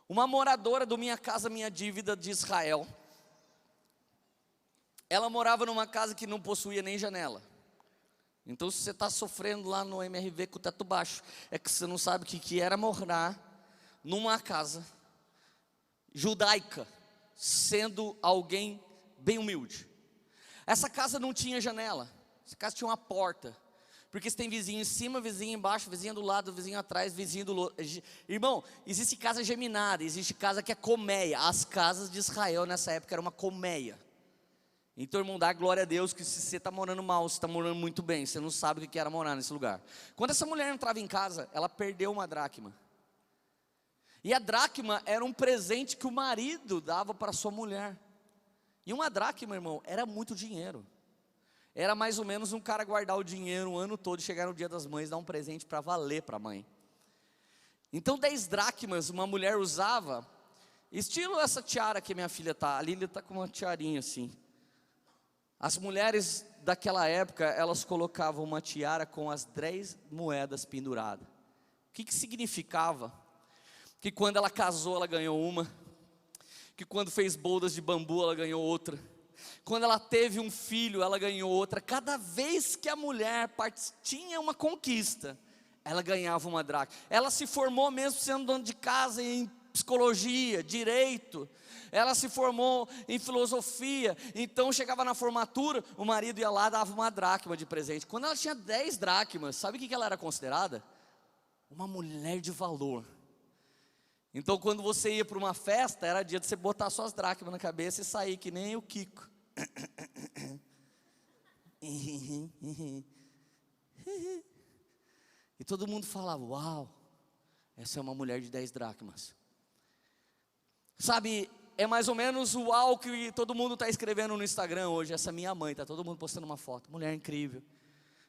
Uma moradora do Minha Casa Minha Dívida de Israel, ela morava numa casa que não possuía nem janela. Então se você está sofrendo lá no MRV com o teto baixo, é que você não sabe o que era morar numa casa judaica, sendo alguém bem humilde. Essa casa não tinha janela, essa casa tinha uma porta, porque você tem vizinho em cima, vizinho embaixo, vizinho do lado, vizinho atrás, vizinho do outro. Irmão, existe casa geminada, existe casa que é colmeia. As casas de Israel nessa época era uma colmeia. Então, irmão, dá glória a Deus que se você está morando mal, você está morando muito bem, você não sabe o que era morar nesse lugar. Quando essa mulher entrava em casa, ela perdeu uma dracma. E a dracma era um presente que o marido dava para sua mulher. E uma dracma, irmão, era muito dinheiro. Era mais ou menos um cara guardar o dinheiro o ano todo, chegar no dia das mães, dar um presente para valer para a mãe. Então 10 dracmas uma mulher usava, estilo essa tiara que minha filha está, a Lília está com uma tiarinha assim. As mulheres daquela época, elas colocavam uma tiara com as 10 moedas penduradas. O que significava? Que quando ela casou, ela ganhou uma. Que quando fez bodas de bambu, ela ganhou outra. Quando ela teve um filho, ela ganhou outra. Cada vez que a mulher tinha uma conquista, ela ganhava uma dracma. Ela se formou mesmo sendo dona de casa em psicologia, direito. Ela se formou em filosofia. Então chegava na formatura, o marido ia lá e dava uma dracma de presente. Quando ela tinha 10 dracmas, sabe o que ela era considerada? Uma mulher de valor. Então quando você ia para uma festa, era dia de você botar suas dracmas na cabeça e sair que nem o Kiko. E todo mundo falava, uau, essa é uma mulher de 10 dracmas. Sabe, é mais ou menos o uau que todo mundo está escrevendo no Instagram hoje. Essa minha mãe, está todo mundo postando uma foto. Mulher incrível,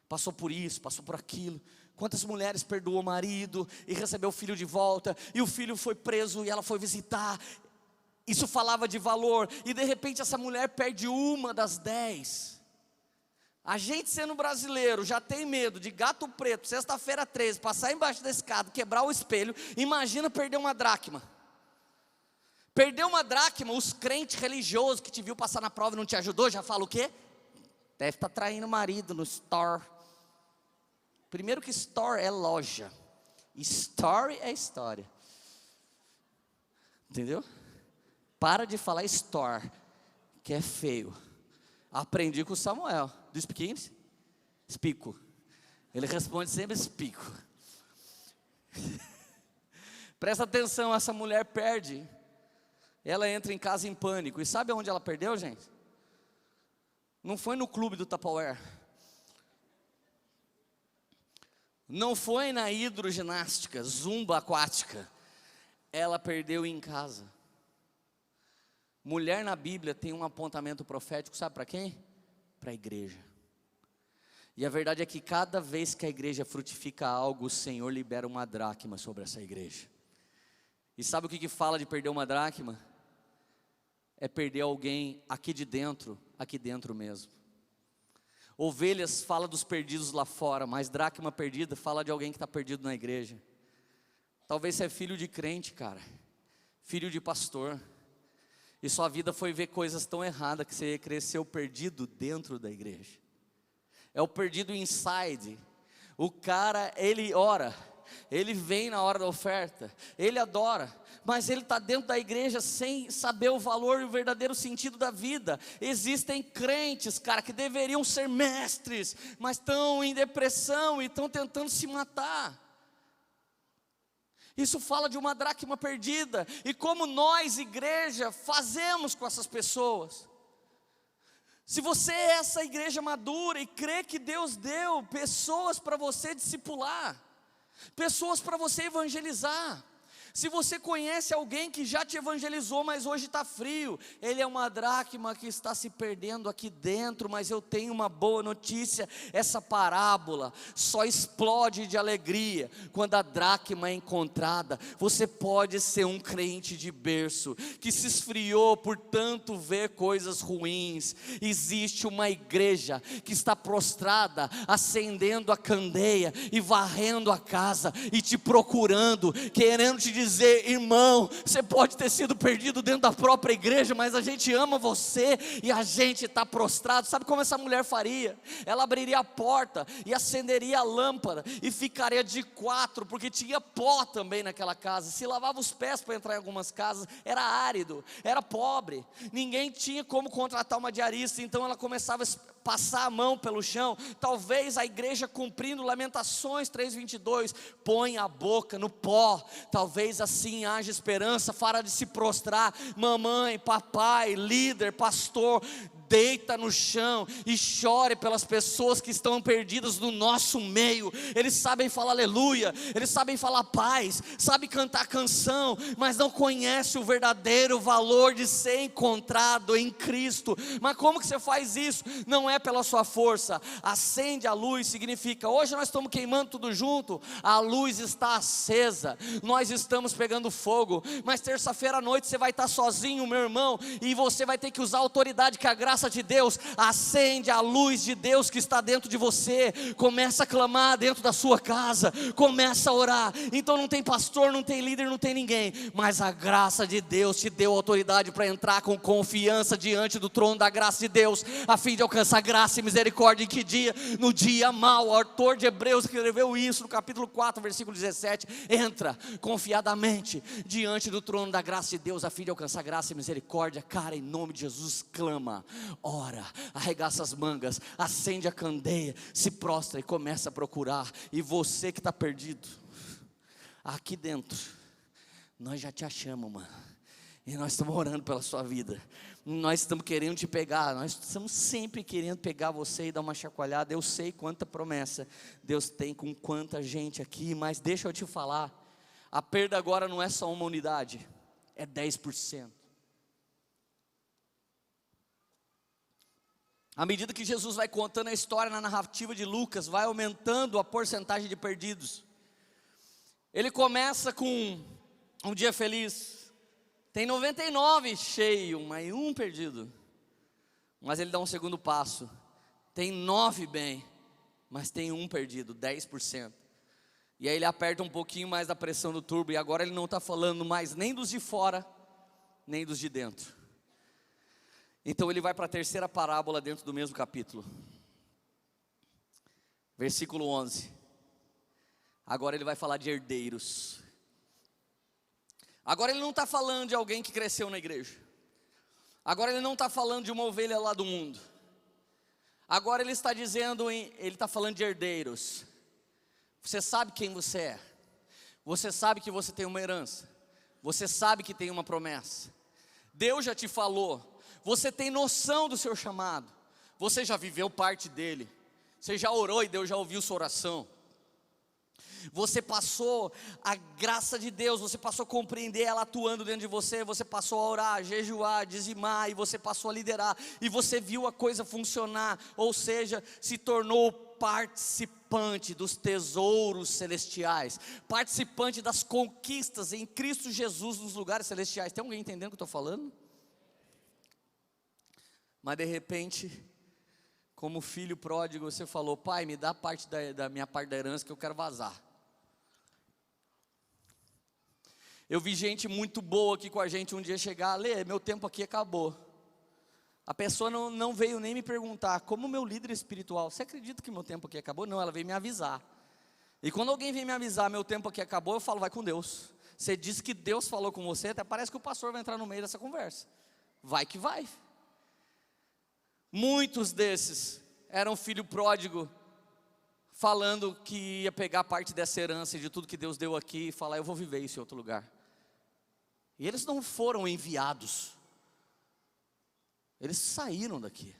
passou por isso, passou por aquilo. Quantas mulheres perdoou o marido e recebeu o filho de volta, e o filho foi preso e ela foi visitar. Isso falava de valor, e de repente essa mulher perde uma das 10. A gente sendo brasileiro já tem medo de gato preto, sexta-feira 13, passar embaixo da escada, quebrar o espelho. Imagina perder uma dracma. Perder uma dracma, os crentes religiosos que te viu passar na prova e não te ajudou, já fala o quê? Deve estar traindo o marido no store. Primeiro que store é loja, story é história. Entendeu? Para de falar store, que é feio. Aprendi com o Samuel. Do speak English? Spico. Ele responde sempre spico. Presta atenção, essa mulher perde. Ela entra em casa em pânico. E sabe onde ela perdeu, gente? Não foi no clube do Tupperware. Não foi na hidroginástica, zumba aquática. Ela perdeu em casa. Mulher na Bíblia tem um apontamento profético, sabe para quem? Para a igreja. E a verdade é que cada vez que a igreja frutifica algo, o Senhor libera uma dracma sobre essa igreja. E sabe o que fala de perder uma dracma? É perder alguém aqui dentro mesmo. Ovelhas fala dos perdidos lá fora, mas dracma perdida fala de alguém que está perdido na igreja. Talvez você é filho de crente, cara, filho de pastor, e sua vida foi ver coisas tão erradas que você cresceu perdido dentro da igreja. É o perdido inside. O cara, ele ora, ele vem na hora da oferta, ele adora, mas ele está dentro da igreja sem saber o valor e o verdadeiro sentido da vida. Existem crentes, cara, que deveriam ser mestres, mas estão em depressão e estão tentando se matar. Isso fala de uma dracma perdida. E como nós, igreja, fazemos com essas pessoas? Se você é essa igreja madura e crê que Deus deu pessoas para você discipular, pessoas para você evangelizar, se você conhece alguém que já te evangelizou, mas hoje está frio, ele é uma dracma que está se perdendo aqui dentro. Mas eu tenho uma boa notícia: essa parábola só explode de alegria quando a dracma é encontrada. Você pode ser um crente de berço, que se esfriou por tanto ver coisas ruins. Existe uma igreja que está prostrada, acendendo a candeia e varrendo a casa, e te procurando, querendo te dizer: irmão, você pode ter sido perdido dentro da própria igreja, mas a gente ama você e a gente está prostrado. Sabe como essa mulher faria? Ela abriria a porta e acenderia a lâmpada e ficaria de quatro, porque tinha pó também naquela casa. Se lavava os pés para entrar em algumas casas, era árido, era pobre, ninguém tinha como contratar uma diarista. Então ela começava a passar a mão pelo chão. Talvez a igreja, cumprindo Lamentações 3:22, põe a boca no pó. Talvez assim haja esperança. Para de se prostrar, mamãe, papai, líder, pastor, deita no chão e chore pelas pessoas que estão perdidas no nosso meio. Eles sabem falar aleluia, eles sabem falar paz, sabem cantar canção, mas não conhecem o verdadeiro valor de ser encontrado em Cristo. Mas como que você faz isso? Não é pela sua força. Acende a luz significa: hoje nós estamos queimando tudo junto, a luz está acesa, nós estamos pegando fogo. Mas terça-feira à noite você vai estar sozinho, meu irmão, e você vai ter que usar a autoridade que a graça de Deus. Acende a luz de Deus que está dentro de você. Começa a clamar dentro da sua casa, começa a orar. Então não tem pastor, não tem líder, não tem ninguém, mas a graça de Deus te deu autoridade para entrar com confiança diante do trono da graça de Deus, a fim de alcançar graça e misericórdia. Em que dia? No dia mau. O autor de Hebreus escreveu isso no capítulo 4, versículo 17. Entra confiadamente diante do trono da graça de Deus, a fim de alcançar graça e misericórdia. Cara, em nome de Jesus, clama, ora, arregaça as mangas, acende a candeia, se prostra e começa a procurar. E você que está perdido, aqui dentro, nós já te achamos, mano, e nós estamos orando pela sua vida. Nós estamos querendo te pegar, nós estamos sempre querendo pegar você e dar uma chacoalhada. Eu sei quanta promessa Deus tem com quanta gente aqui, mas deixa eu te falar, a perda agora não é só uma unidade, é 10%. À medida que Jesus vai contando a história na narrativa de Lucas, vai aumentando a porcentagem de perdidos. Ele começa com um dia feliz, tem 99 cheio, mas um perdido. Mas ele dá um segundo passo, tem 9 bem, mas tem um perdido, 10%. E aí ele aperta um pouquinho mais da pressão do turbo, e agora ele não está falando mais nem dos de fora, nem dos de dentro. Então ele vai para a terceira parábola dentro do mesmo capítulo, versículo 11. Agora ele vai falar de herdeiros. Agora ele não está falando de alguém que cresceu na igreja. Agora ele não está falando de uma ovelha lá do mundo. Agora ele está dizendo, ele está falando de herdeiros. Você sabe quem você é. Você sabe que você tem uma herança. Você sabe que tem uma promessa. Deus já te falou. Você tem noção do seu chamado. Você já viveu parte dele. Você já orou e Deus já ouviu sua oração. Você passou a graça de Deus, você passou a compreender ela atuando dentro de você. Você passou a orar, a jejuar, a dizimar, e você passou a liderar, e você viu a coisa funcionar. Ou seja, se tornou participante dos tesouros celestiais, participante das conquistas em Cristo Jesus nos lugares celestiais. Tem alguém entendendo o que eu estou falando? Mas de repente, como filho pródigo, você falou: pai, me dá parte da minha parte da herança que eu quero vazar. Eu vi gente muito boa aqui com a gente um dia chegar: Lê, meu tempo aqui acabou. A pessoa não veio nem me perguntar, como meu líder espiritual, você acredita que meu tempo aqui acabou? Não, ela veio me avisar. E quando alguém vem me avisar, meu tempo aqui acabou, eu falo: vai com Deus. Você disse que Deus falou com você, até parece que o pastor vai entrar no meio dessa conversa. Vai que vai. Muitos desses eram filho pródigo, falando que ia pegar parte dessa herança e de tudo que Deus deu aqui e falar: eu vou viver isso em outro lugar. E eles não foram enviados, eles saíram daqui.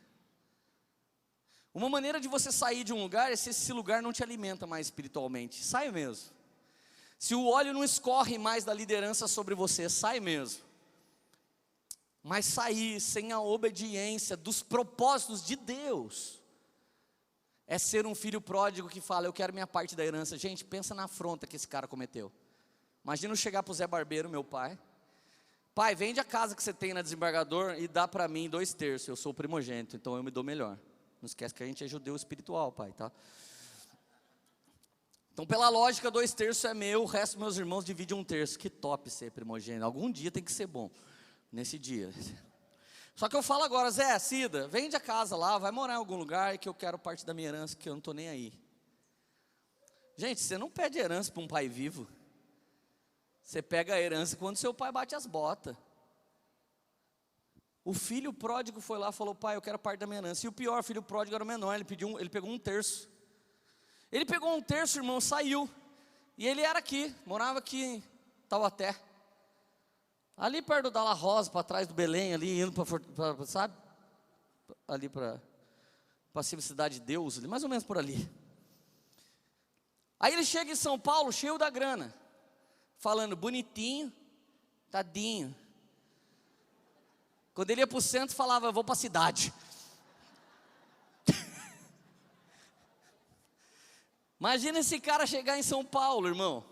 Uma maneira de você sair de um lugar é se esse lugar não te alimenta mais espiritualmente. Sai mesmo. Se o óleo não escorre mais da liderança sobre você, sai mesmo. Mas sair sem a obediência dos propósitos de Deus é ser um filho pródigo que fala: eu quero minha parte da herança. Gente, pensa na afronta que esse cara cometeu. Imagina eu chegar para o Zé Barbeiro, meu pai: pai, vende a casa que você tem na Desembargador e dá para mim 2/3, eu sou o primogênito, então eu me dou melhor. Não esquece que a gente é judeu espiritual, pai, tá? Então, pela lógica, 2/3 é meu, o resto dos meus irmãos divide 1/3. Que top ser primogênito, algum dia tem que ser bom, nesse dia. Só que eu falo agora: Zé, Cida, vende a casa lá, vai morar em algum lugar que eu quero parte da minha herança, que eu não estou nem aí. Gente, você não pede herança para um pai vivo. Você pega a herança quando seu pai bate as botas. O filho pródigo foi lá e falou: pai, eu quero parte da minha herança. E o pior, o filho pródigo era o menor, ele pegou 1/3. Ele pegou 1/3, irmão, saiu. E ele era aqui, morava aqui em Taubaté, ali perto do Dalla Rosa, para trás do Belém, ali indo para, sabe? Ali para a Cidade de Deus, ali, mais ou menos por ali. Aí ele chega em São Paulo, cheio da grana, falando: bonitinho, tadinho. Quando ele ia para o centro, falava: eu vou para a cidade. Imagina esse cara chegar em São Paulo, irmão,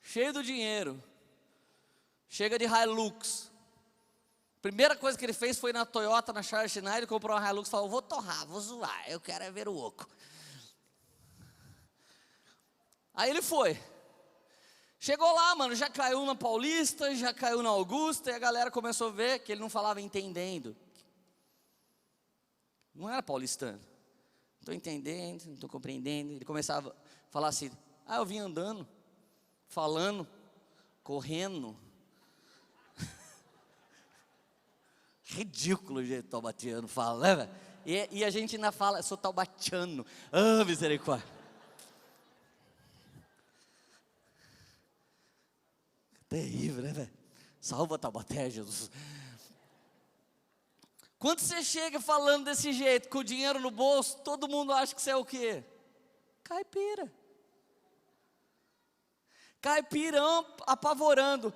cheio do dinheiro, chega de Hilux. Primeira coisa que ele fez foi na Toyota, na Charles Schneider, comprou uma Hilux e falou: vou torrar, vou zoar, eu quero é ver o oco. Aí ele foi. Chegou lá, mano, já caiu na Paulista, já caiu na Augusta, e a galera começou a ver que ele não falava entendendo. Não era paulistano. Não estou entendendo, não estou compreendendo. Ele começava a falar assim: ah, eu vim andando, falando, correndo. Ridículo o jeito que o taubatiano fala, né, velho? E a gente ainda fala: eu sou taubatiano. Ah, misericórdia. Terrível, né, velho? Salva Taubaté, Jesus. Quando você chega falando desse jeito, com o dinheiro no bolso, todo mundo acha que você é o quê? Caipira. Caipirão apavorando.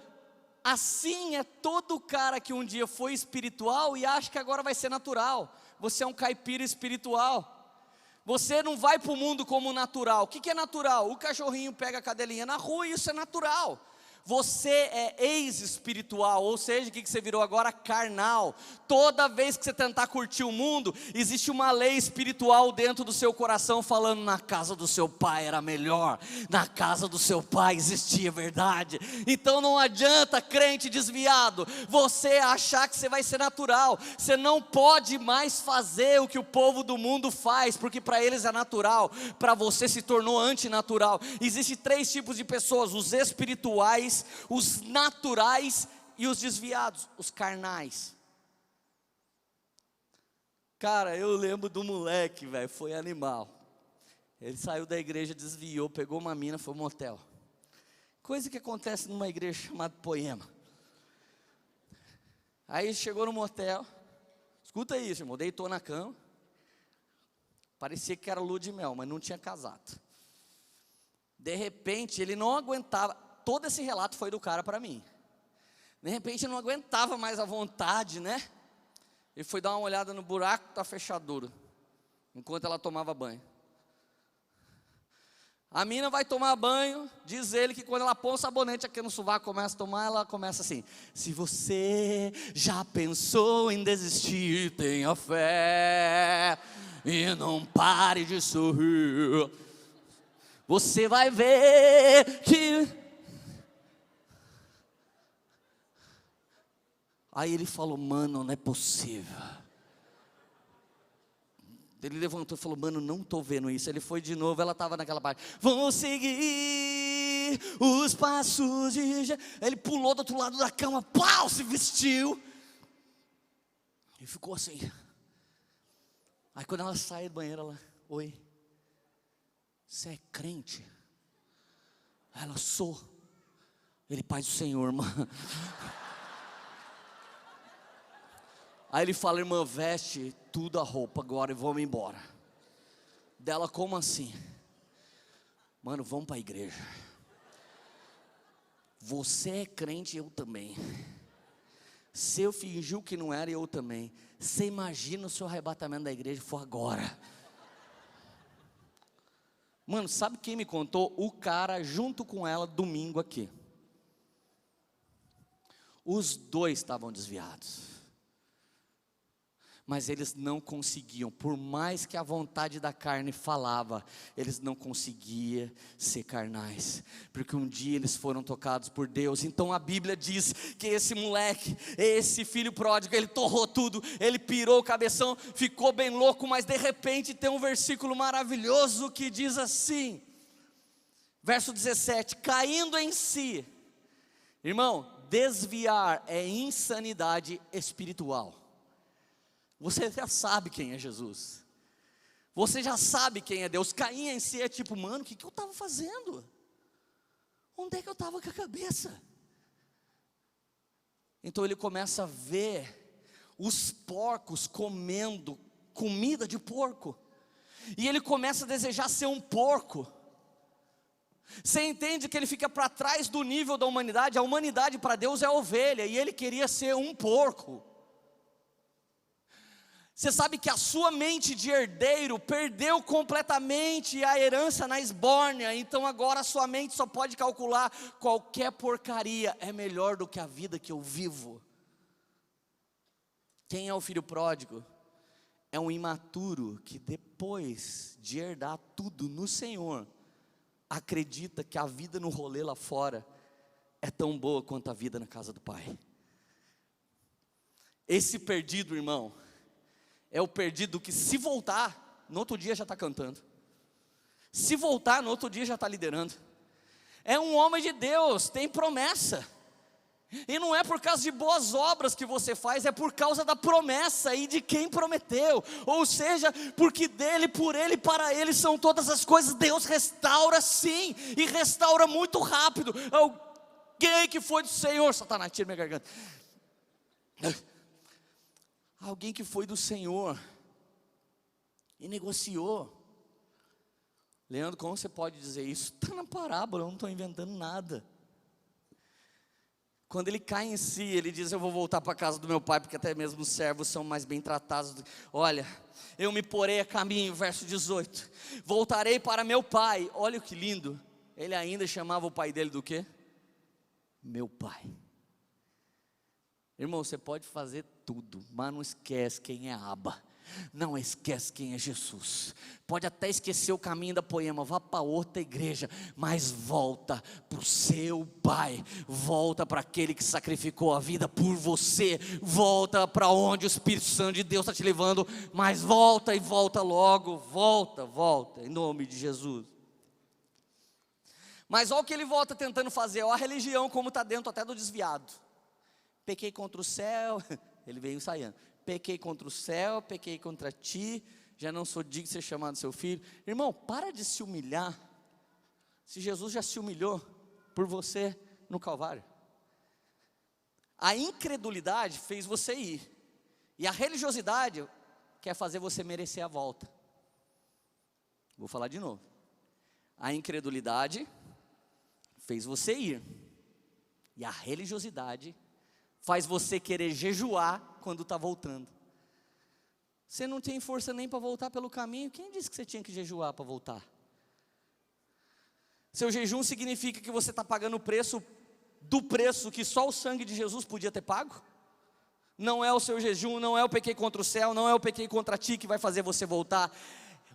Assim é todo cara que um dia foi espiritual e acha que agora vai ser natural. Você é um caipira espiritual. Você não vai para o mundo como natural. O que é natural? O cachorrinho pega a cadelinha na rua e isso é natural. Você é ex-espiritual, ou seja, o que você virou agora? Carnal. Toda vez que você tentar curtir o mundo, existe uma lei espiritual dentro do seu coração falando: na casa do seu pai era melhor, na casa do seu pai existia verdade. Então não adianta, crente desviado, você achar que você vai ser natural. Você não pode mais fazer o que o povo do mundo faz, porque para eles é natural, para você se tornou antinatural. Existem 3 tipos de pessoas: os espirituais, os naturais e os desviados, os carnais. Cara, eu lembro do moleque, velho, foi animal. Ele saiu da igreja, desviou, pegou uma mina, foi um motel. Coisa que acontece numa igreja chamada Poema. Aí chegou no motel, escuta isso, irmão, deitou na cama. Parecia que era lua de mel, mas não tinha casado. De repente, ele não aguentava. Todo esse relato foi do cara para mim. De repente, ele não aguentava mais a vontade, né? Ele foi dar uma olhada no buraco da fechadura, enquanto ela tomava banho. A mina vai tomar banho, diz ele que quando ela põe o sabonete aqui no sovaco, começa a tomar, ela começa assim: se você já pensou em desistir, tenha fé e não pare de sorrir. Você vai ver que... Aí ele falou: mano, não é possível. Ele levantou e falou: mano, não estou vendo isso. Ele foi de novo, ela estava naquela parte: vou seguir os passos de Jesus. Ele pulou do outro lado da cama, pau, se vestiu e ficou assim. Aí quando ela sai do banheiro, ela: oi, você é crente? Ela: sou. Ele: paz do Senhor, mano. Aí ele fala: irmã, veste tudo a roupa agora e vamos embora. Dela: como assim? Mano, vamos para a igreja. Você é crente, eu também. Se eu fingiu que não era, eu também. Você imagina se o arrebatamento da igreja for agora? Mano, sabe quem me contou? O cara junto com ela domingo aqui. Os dois estavam desviados. Mas eles não conseguiam, por mais que a vontade da carne falava, eles não conseguiam ser carnais, porque um dia eles foram tocados por Deus. Então a Bíblia diz que esse moleque, esse filho pródigo, ele torrou tudo, ele pirou o cabeção, ficou bem louco, mas de repente tem um versículo maravilhoso que diz assim, verso 17, caindo em si. Irmão, desviar é insanidade espiritual. Você já sabe quem é Jesus. Você já sabe quem é Deus. Cair em si é tipo: mano, o que eu estava fazendo? Onde é que eu estava com a cabeça? Então ele começa a ver os porcos comendo comida de porco. E ele começa a desejar ser um porco. Você entende que ele fica para trás do nível da humanidade. A humanidade para Deus é ovelha, e ele queria ser um porco. Você sabe que a sua mente de herdeiro perdeu completamente a herança na esbórnia. Então agora a sua mente só pode calcular: qualquer porcaria é melhor do que a vida que eu vivo. Quem é o filho pródigo? É um imaturo que depois de herdar tudo no Senhor, acredita que a vida no rolê lá fora é tão boa quanto a vida na casa do Pai. Esse perdido, irmão, é o perdido que, se voltar, no outro dia já está cantando. Se voltar, no outro dia já está liderando. É um homem de Deus, tem promessa. E não é por causa de boas obras que você faz, é por causa da promessa e de quem prometeu. Ou seja, porque dele, por ele, para ele são todas as coisas. Deus restaura sim, e restaura muito rápido. Alguém que foi do Senhor, Satanás, tira minha garganta. Alguém que foi do Senhor e negociou. Leandro, como você pode dizer isso? Está na parábola, eu não estou inventando nada. Quando ele cai em si, ele diz: eu vou voltar para a casa do meu pai, porque até mesmo os servos são mais bem tratados. Olha, eu me porei a caminho, verso 18, voltarei para meu pai. Olha que lindo, ele ainda chamava o pai dele do quê? Meu pai. Irmão, você pode fazer tudo, mas não esquece quem é Abba. Não esquece quem é Jesus. Pode até esquecer o caminho da Poema, vá para outra igreja, mas volta para o seu Pai. Volta para aquele que sacrificou a vida por você. Volta para onde o Espírito Santo de Deus está te levando. Mas volta, e volta logo. Volta, em nome de Jesus. Mas olha o que ele volta tentando fazer. Olha a religião como está dentro até do desviado. Pequei contra o céu, ele veio ensaiando. Pequei contra o céu, pequei contra ti, já não sou digno de ser chamado seu filho. Irmão, para de se humilhar. Se Jesus já se humilhou por você no Calvário. A incredulidade fez você ir, e a religiosidade quer fazer você merecer a volta. Vou falar de novo. A incredulidade fez você ir, e a religiosidade faz você querer jejuar quando está voltando. Você não tem força nem para voltar pelo caminho. Quem disse que você tinha que jejuar para voltar? Seu jejum significa que você está pagando o preço do preço que só o sangue de Jesus podia ter pago? Não é o seu jejum, não é o pequei contra o céu, não é o pequei contra ti que vai fazer você voltar.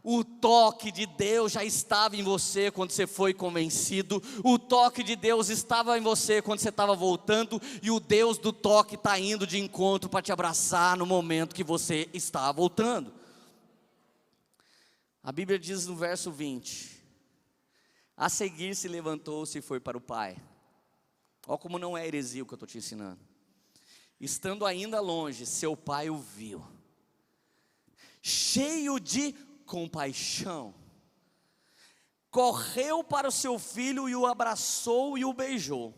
O toque de Deus já estava em você quando você foi convencido. O toque de Deus estava em você quando você estava voltando. E o Deus do toque está indo de encontro para te abraçar no momento que você está voltando. A Bíblia diz no verso 20: a seguir se levantou-se e foi para o pai. Olha como não é heresia o que eu estou te ensinando. Estando ainda longe, seu pai o viu, cheio de compaixão, correu para o seu filho e o abraçou e o beijou.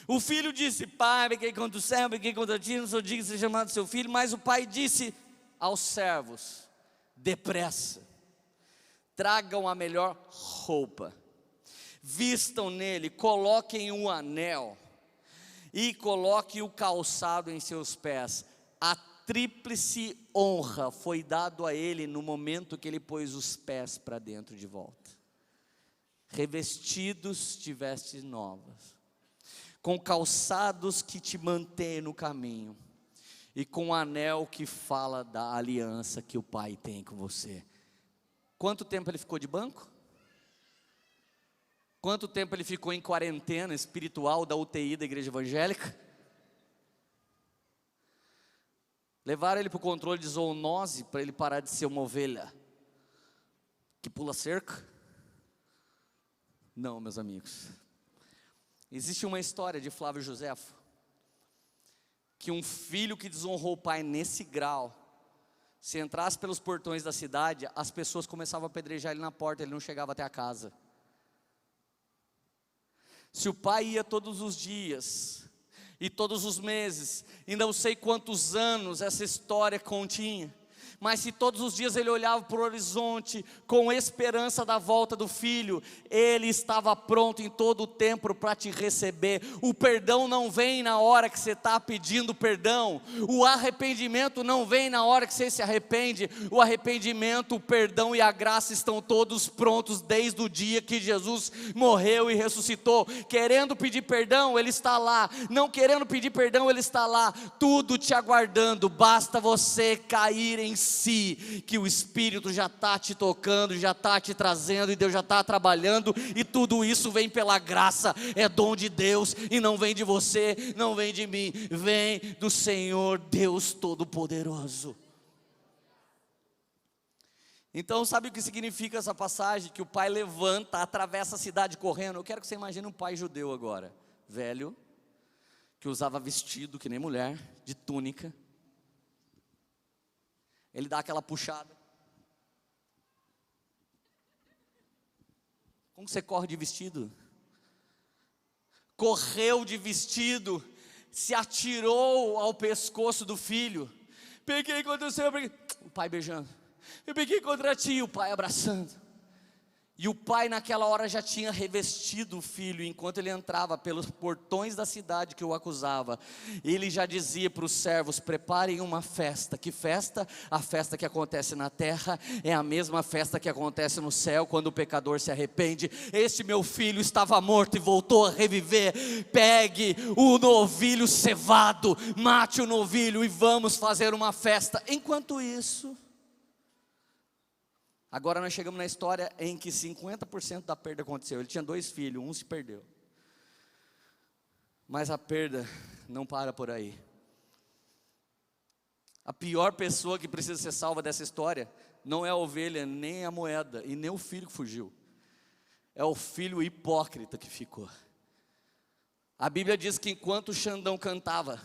O filho disse: pai, pequei contra o céu, pequei contra ti, não sou digno de ser chamado seu filho. Mas o pai disse aos servos: depressa, tragam a melhor roupa, vistam nele, coloquem um anel e coloquem o calçado em seus pés. A tríplice honra foi dado a ele no momento que ele pôs os pés para dentro de volta. Revestidos de vestes novas, com calçados que te mantêm no caminho, e com um anel que fala da aliança que o pai tem com você. Quanto tempo ele ficou de banco? Quanto tempo ele ficou em quarentena espiritual da UTI da igreja evangélica? Levaram ele para o controle de zoonose para ele parar de ser uma ovelha que pula cerca? Não, meus amigos. Existe uma história de Flávio Josefo, que um filho que desonrou o pai nesse grau, se entrasse pelos portões da cidade, as pessoas começavam a apedrejar ele na porta, ele não chegava até a casa. Se o pai ia todos os dias, e todos os meses, e não sei quantos anos essa história continha, mas se todos os dias ele olhava para o horizonte, com esperança da volta do filho, ele estava pronto em todo o tempo para te receber. O perdão não vem na hora que você está pedindo perdão, o arrependimento não vem na hora que você se arrepende. O arrependimento, o perdão e a graça estão todos prontos desde o dia que Jesus morreu e ressuscitou. Querendo pedir perdão, ele está lá; não querendo pedir perdão, ele está lá, tudo te aguardando. Basta você cair em si, que o Espírito já está te tocando, já está te trazendo, e Deus já está trabalhando, e tudo isso vem pela graça, é dom de Deus, e não vem de você, não vem de mim, vem do Senhor Deus Todo-Poderoso. Então sabe o que significa essa passagem? Que o pai levanta, atravessa a cidade correndo. Eu quero que você imagine um pai judeu agora, velho, que usava vestido que nem mulher, de túnica. Ele dá aquela puxada. Como você corre de vestido? Correu de vestido, se atirou ao pescoço do filho. Peguei contra o Senhor, o pai beijando. Eu peguei contra ti, o pai abraçando. E o pai naquela hora já tinha revestido o filho. Enquanto ele entrava pelos portões da cidade que o acusava, ele já dizia para os servos: preparem uma festa. Que festa? A festa que acontece na terra é a mesma festa que acontece no céu, quando o pecador se arrepende. Este meu filho estava morto e voltou a reviver. Pegue o novilho cevado, mate o novilho e vamos fazer uma festa. Enquanto isso, agora nós chegamos na história em que 50% da perda aconteceu. Ele tinha 2 filhos, um se perdeu. Mas a perda não para por aí. A pior pessoa que precisa ser salva dessa história não é a ovelha, nem a moeda, e nem o filho que fugiu. É o filho hipócrita que ficou. A Bíblia diz que enquanto o Xandão cantava: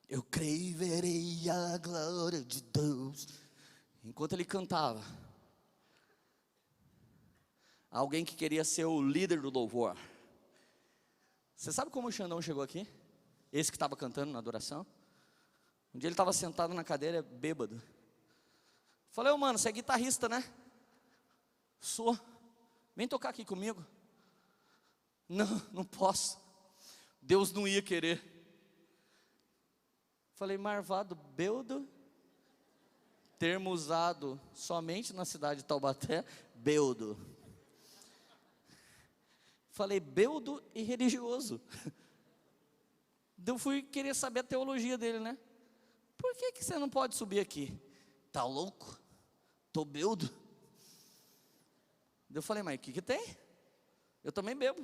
eu creio e verei a glória de Deus. Enquanto ele cantava, alguém que queria ser o líder do louvor. Você sabe como o Xandão chegou aqui? Esse que estava cantando na adoração. Um dia ele estava sentado na cadeira, bêbado. Falei: ô mano, você é guitarrista, né? Sou. Vem tocar aqui comigo. Não, não posso. Deus não ia querer. Falei: marvado, beudo. Termo usado somente na cidade de Taubaté, beudo. Falei, bêbado e religioso. Eu fui querer saber a teologia dele, né? Por que você não pode subir aqui? Tá louco? Tô bêbado. Eu falei, mas o que tem? Eu também bebo.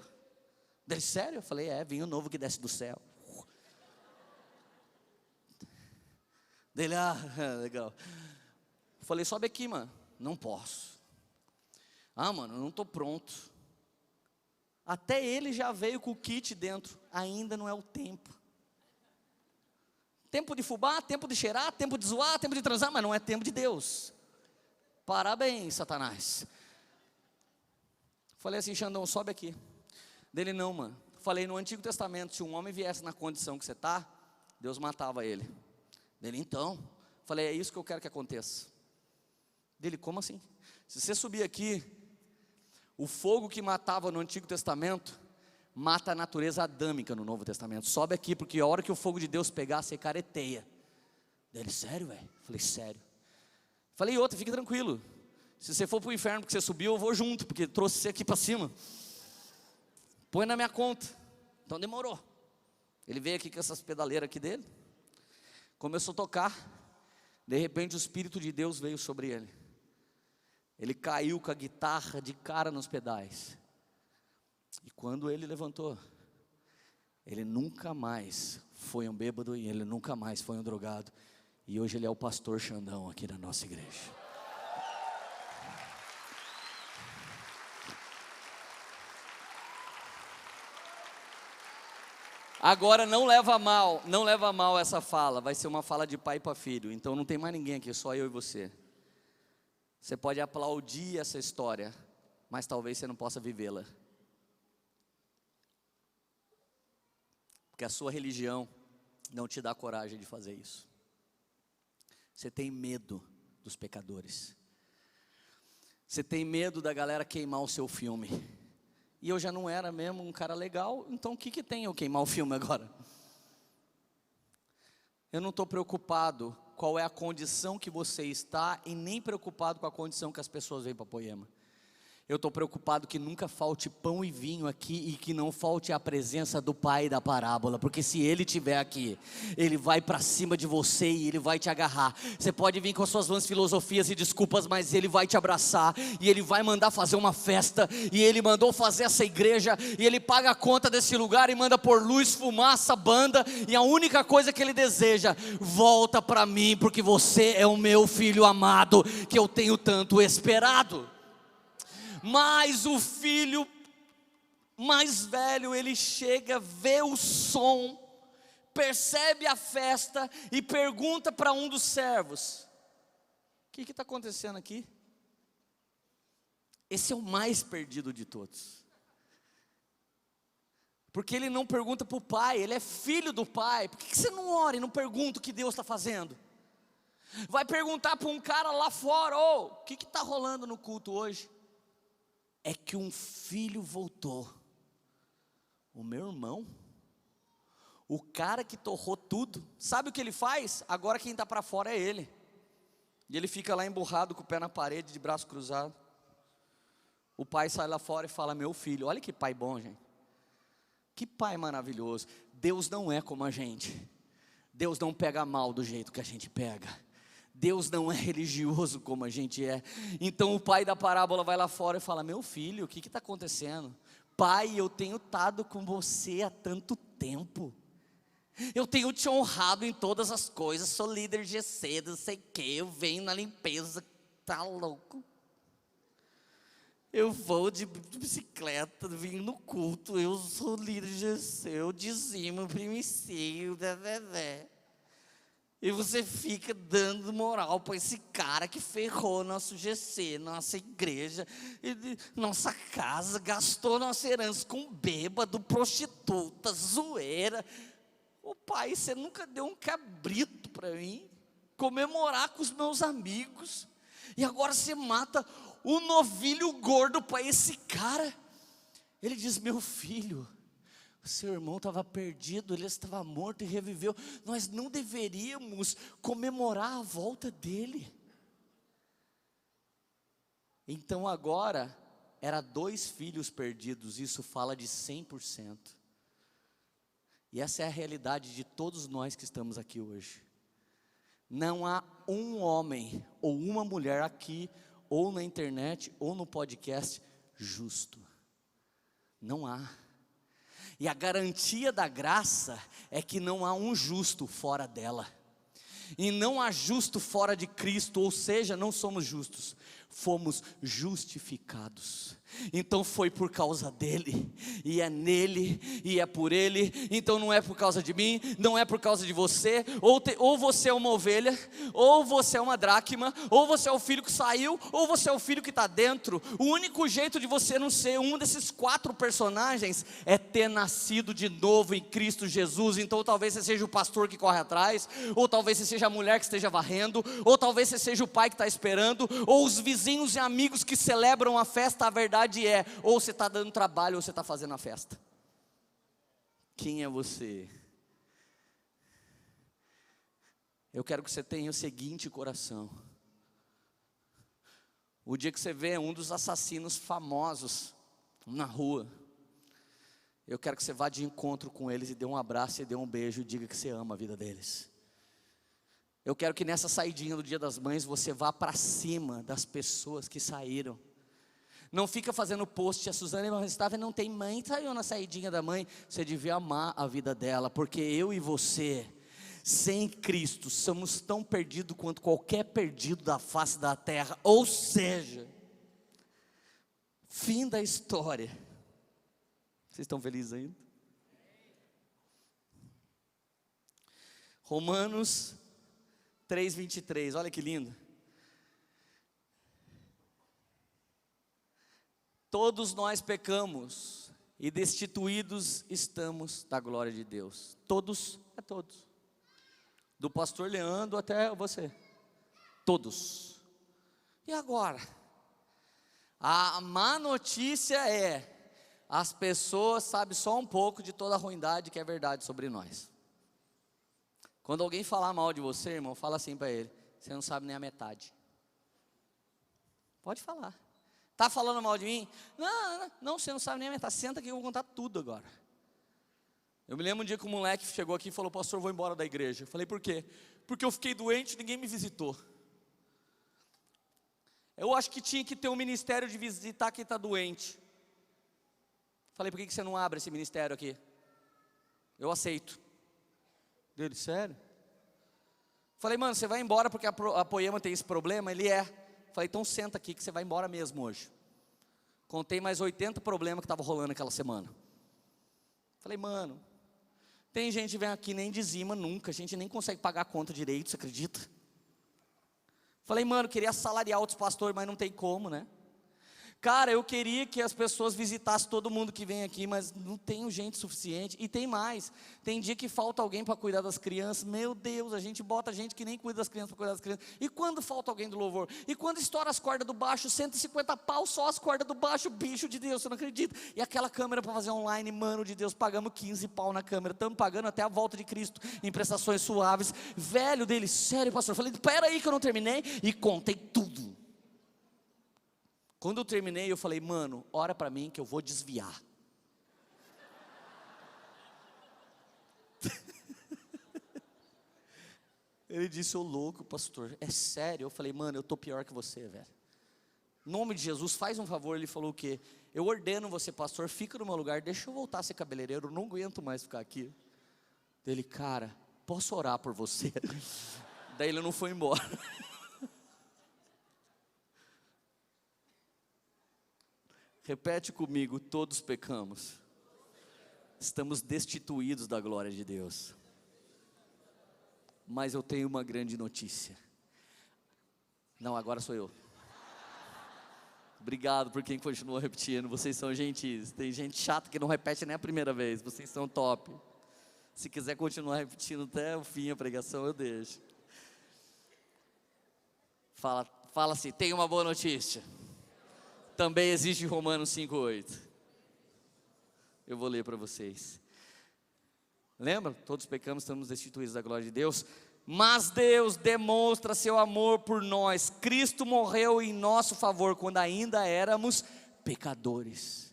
Dele, sério? Eu falei, vinho novo que desce do céu. Dele, legal. Eu falei, sobe aqui, mano. Não posso. Mano, eu não tô pronto. Até ele já veio com o kit dentro. Ainda não é o tempo. Tempo de fubá, tempo de cheirar, tempo de zoar, tempo de transar, mas não é tempo de Deus. Parabéns, Satanás. Falei assim, Xandão, sobe aqui. Dele, não, mano. Falei, no Antigo Testamento, se um homem viesse na condição que você está, Deus matava ele. Dele, então. Falei, é isso que eu quero que aconteça. Dele, como assim? Se você subir aqui, o fogo que matava no Antigo Testamento, mata a natureza adâmica no Novo Testamento. Sobe aqui, porque a hora que o fogo de Deus pegar, você careteia. Dele, sério, velho? Falei, sério. Falei, outra, fique tranquilo. Se você for para o inferno porque você subiu, eu vou junto, porque trouxe você aqui para cima. Põe na minha conta. Então demorou. Ele veio aqui com essas pedaleiras aqui dele. Começou a tocar. De repente o Espírito de Deus veio sobre ele. Ele caiu com a guitarra de cara nos pedais. E quando ele levantou, ele nunca mais foi um bêbado e ele nunca mais foi um drogado. E hoje ele é o pastor Xandão aqui na nossa igreja. Agora não leva mal essa fala, vai ser uma fala de pai para filho. Então não tem mais ninguém aqui, só eu e você. Você pode aplaudir essa história, mas talvez você não possa vivê-la. Porque a sua religião não te dá coragem de fazer isso. Você tem medo dos pecadores. Você tem medo da galera queimar o seu filme. E eu já não era mesmo um cara legal, então o que tem eu queimar o filme agora? Eu não estou preocupado qual é a condição que você está e nem preocupado com a condição que as pessoas vêm para Poema. Eu estou preocupado que nunca falte pão e vinho aqui e que não falte a presença do pai da parábola, porque se ele estiver aqui, ele vai para cima de você e ele vai te agarrar. Você pode vir com as suas vãs filosofias e desculpas, mas ele vai te abraçar e ele vai mandar fazer uma festa, e ele mandou fazer essa igreja, e ele paga a conta desse lugar e manda pôr luz, fumaça, banda, e a única coisa que ele deseja: volta para mim, porque você é o meu filho amado, que eu tenho tanto esperado. Mas o filho mais velho, ele chega, vê o som, percebe a festa e pergunta para um dos servos: o que está acontecendo aqui? Esse é o mais perdido de todos. Porque ele não pergunta para o pai, ele é filho do pai. Por que você não ora e não pergunta o que Deus está fazendo? Vai perguntar para um cara lá fora: o que está rolando no culto hoje? É que um filho voltou. O meu irmão, o cara que torrou tudo, sabe o que ele faz? Agora quem está para fora é ele. E ele fica lá emburrado com o pé na parede, de braço cruzado. O pai sai lá fora e fala: meu filho, olha que pai bom, gente. Que pai maravilhoso. Deus não é como a gente. Deus não pega mal do jeito que a gente pega. Deus não é religioso como a gente é. Então o pai da parábola vai lá fora e fala: meu filho, o que está acontecendo? Pai, eu tenho estado com você há tanto tempo. Eu tenho te honrado em todas as coisas. Sou líder GC, não sei o que. Eu venho na limpeza. Tá louco? Eu vou de bicicleta, vim no culto. Eu sou líder GC, eu dizimo, primicio, E você fica dando moral para esse cara que ferrou nosso GC, nossa igreja, nossa casa, gastou nossa herança com bêbado, prostituta, zoeira. Ô pai, você nunca deu um cabrito para mim, comemorar com os meus amigos, e agora você mata o novilho gordo para esse cara. Ele diz: meu filho, seu irmão estava perdido, ele estava morto e reviveu. Nós não deveríamos comemorar a volta dele. Então agora, era 2 filhos perdidos, isso fala de 100%. E essa é a realidade de todos nós que estamos aqui hoje. Não há um homem ou uma mulher aqui, ou na internet, ou no podcast, justo. Não há. E a garantia da graça é que não há um justo fora dela. E não há justo fora de Cristo, ou seja, não somos justos, fomos justificados. Então foi por causa dele, e é nele, e é por ele. Então não é por causa de mim, não é por causa de você. Ou você é uma ovelha, ou você é uma dracma, ou você é o filho que saiu, ou você é o filho que está dentro. O único jeito de você não ser um desses 4 personagens é ter nascido de novo em Cristo Jesus. Então talvez você seja o pastor que corre atrás, ou talvez você seja a mulher que esteja varrendo, ou talvez você seja o pai que está esperando, ou os vizinhos e amigos que celebram a festa. A verdade é, ou você está dando trabalho, ou você está fazendo a festa. Quem é você? Eu quero que você tenha o seguinte coração: o dia que você vê um dos assassinos famosos na rua, eu quero que você vá de encontro com eles e dê um abraço e dê um beijo e diga que você ama a vida deles. Eu quero que nessa saidinha do Dia das Mães você vá para cima das pessoas que saíram. Não fica fazendo post, a Suzana estava não tem mãe, saiu na saidinha da mãe. Você devia amar a vida dela, porque eu e você, sem Cristo, somos tão perdidos quanto qualquer perdido da face da terra. Ou seja, fim da história. Vocês estão felizes ainda? Romanos 3:23, olha que lindo. Todos nós pecamos e destituídos estamos da glória de Deus. Todos, é todos. Do pastor Leandro até você. Todos. E agora? A má notícia é, as pessoas sabem só um pouco de toda a ruindade que é verdade sobre nós. Quando alguém falar mal de você, irmão, fala assim para ele: você não sabe nem a metade. Pode falar. Está falando mal de mim? Não, você não sabe nem a metade. Senta aqui que eu vou contar tudo agora. Eu me lembro um dia que um moleque chegou aqui e falou: pastor, vou embora da igreja. Eu falei: por quê? Porque eu fiquei doente e ninguém me visitou. Eu acho que tinha que ter um ministério de visitar quem está doente. Falei: por que você não abre esse ministério aqui? Eu aceito. Dele: sério? Falei: mano, você vai embora porque a Poema tem esse problema? Ele é. Falei: então senta aqui que você vai embora mesmo hoje. Contei mais 80 problemas que estavam rolando aquela semana. Falei: mano, tem gente que vem aqui nem dizima nunca, a gente nem consegue pagar a conta direito, você acredita? Falei: mano, queria assalariar outros pastores, mas não tem como, né? Cara, eu queria que as pessoas visitassem todo mundo que vem aqui, mas não tenho gente suficiente. E tem mais, tem dia que falta alguém para cuidar das crianças. Meu Deus, a gente bota gente que nem cuida das crianças para cuidar das crianças. E quando falta alguém do louvor? E quando estoura as cordas do baixo, 150 pau só as cordas do baixo, bicho de Deus, você não acredita? E aquela câmera para fazer online, mano de Deus, pagamos 15 pau na câmera. Estamos pagando até a volta de Cristo, em prestações suaves. Velho dele: sério, pastor? Eu falei: espera aí que eu não terminei. E contei tudo. Quando eu terminei, eu falei: mano, ora para mim que eu vou desviar. Ele disse: ô louco, pastor, é sério? Eu falei: mano, eu tô pior que você, velho. Em nome de Jesus, faz um favor. Ele falou: o quê? Eu ordeno você, pastor, fica no meu lugar, deixa eu voltar a ser cabeleireiro, eu não aguento mais ficar aqui. Ele: cara, posso orar por você? Daí ele não foi embora. Repete comigo: todos pecamos, estamos destituídos da glória de Deus. Mas eu tenho uma grande notícia. Não, agora sou eu. Obrigado por quem continua repetindo, vocês são gentis. Tem gente chata que não repete nem a primeira vez, vocês são top. Se quiser continuar repetindo até o fim a pregação, eu deixo. Fala assim: tem uma boa notícia. Também existe Romanos 5:8. Eu vou ler para vocês. Lembra? Todos pecamos, estamos destituídos da glória de Deus. Mas Deus demonstra seu amor por nós. Cristo morreu em nosso favor quando ainda éramos pecadores.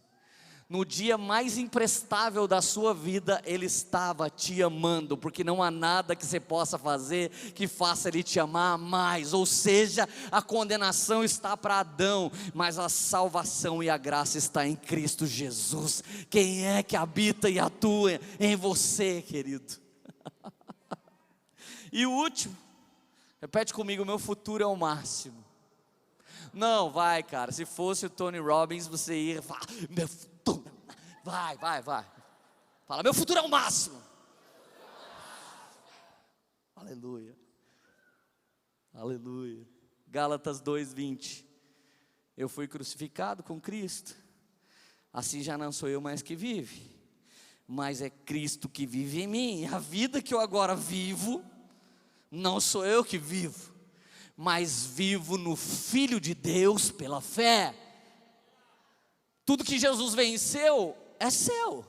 No dia mais imprestável da sua vida, Ele estava te amando, porque não há nada que você possa fazer que faça Ele te amar mais. Ou seja, a condenação está para Adão, mas a salvação e a graça está em Cristo Jesus. Quem é que habita e atua em você, querido? E o último, repete comigo: meu futuro é o máximo. Não, vai, cara, se fosse o Tony Robbins, você ia falar, meu futuro, vai. Fala, meu futuro é o máximo. Aleluia. Aleluia. Gálatas 2:20. Eu fui crucificado com Cristo. Assim já não sou eu mais que vive, mas é Cristo que vive em mim. A vida que eu agora vivo, não sou eu que vivo, mas vivo no Filho de Deus pela fé. Tudo que Jesus venceu é seu.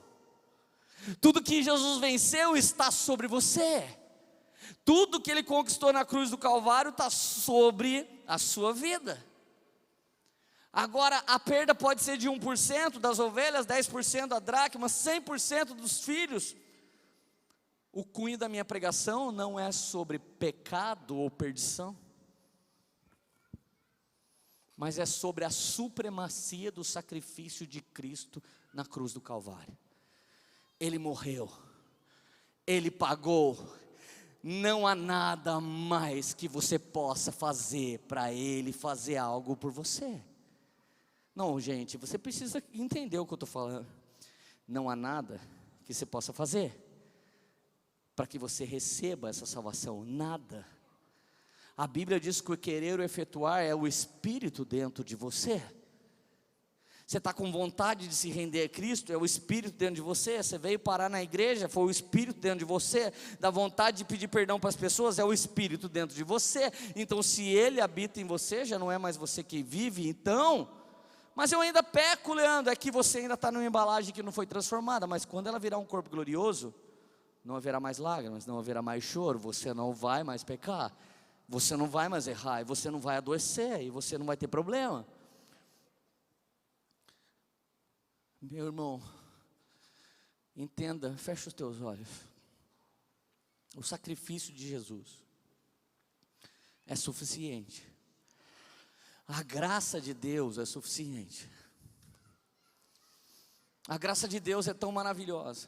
Tudo que Jesus venceu está sobre você. Tudo que Ele conquistou na cruz do Calvário está sobre a sua vida. Agora, a perda pode ser de 1% das ovelhas, 10% da dracma, 100% dos filhos. O cunho da minha pregação não é sobre pecado ou perdição, mas é sobre a supremacia do sacrifício de Cristo na cruz do Calvário. Ele morreu, Ele pagou. Não há nada mais que você possa fazer para Ele fazer algo por você. Não, gente, você precisa entender o que eu estou falando. Não há nada que você possa fazer para que você receba essa salvação, nada. A Bíblia diz que o querer ou efetuar é o Espírito dentro de você. Você está com vontade de se render a Cristo, é o Espírito dentro de você. Você veio parar na igreja, foi o Espírito dentro de você. Dá vontade de pedir perdão para as pessoas, é o Espírito dentro de você. Então, se Ele habita em você, já não é mais você que vive, então. Mas eu ainda peco, Leandro, é que você ainda está numa embalagem que não foi transformada. Mas quando ela virar um corpo glorioso, não haverá mais lágrimas, não haverá mais choro. Você não vai mais pecar, você não vai mais errar, e você não vai adoecer, e você não vai ter problema. Meu irmão, entenda, fecha os teus olhos. O sacrifício de Jesus é suficiente. A graça de Deus é suficiente. A graça de Deus é tão maravilhosa,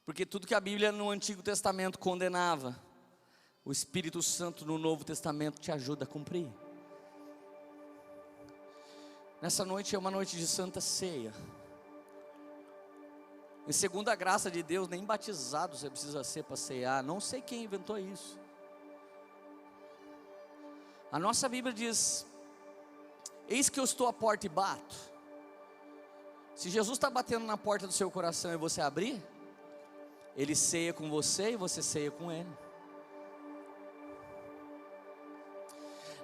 porque tudo que a Bíblia no Antigo Testamento condenava, o Espírito Santo no Novo Testamento te ajuda a cumprir. Nessa noite é uma noite de Santa Ceia. E segundo a graça de Deus, nem batizado você precisa ser para ceiar. Não sei quem inventou isso. A nossa Bíblia diz: eis que eu estou à porta e bato. Se Jesus está batendo na porta do seu coração e você abrir, Ele ceia com você e você ceia com Ele.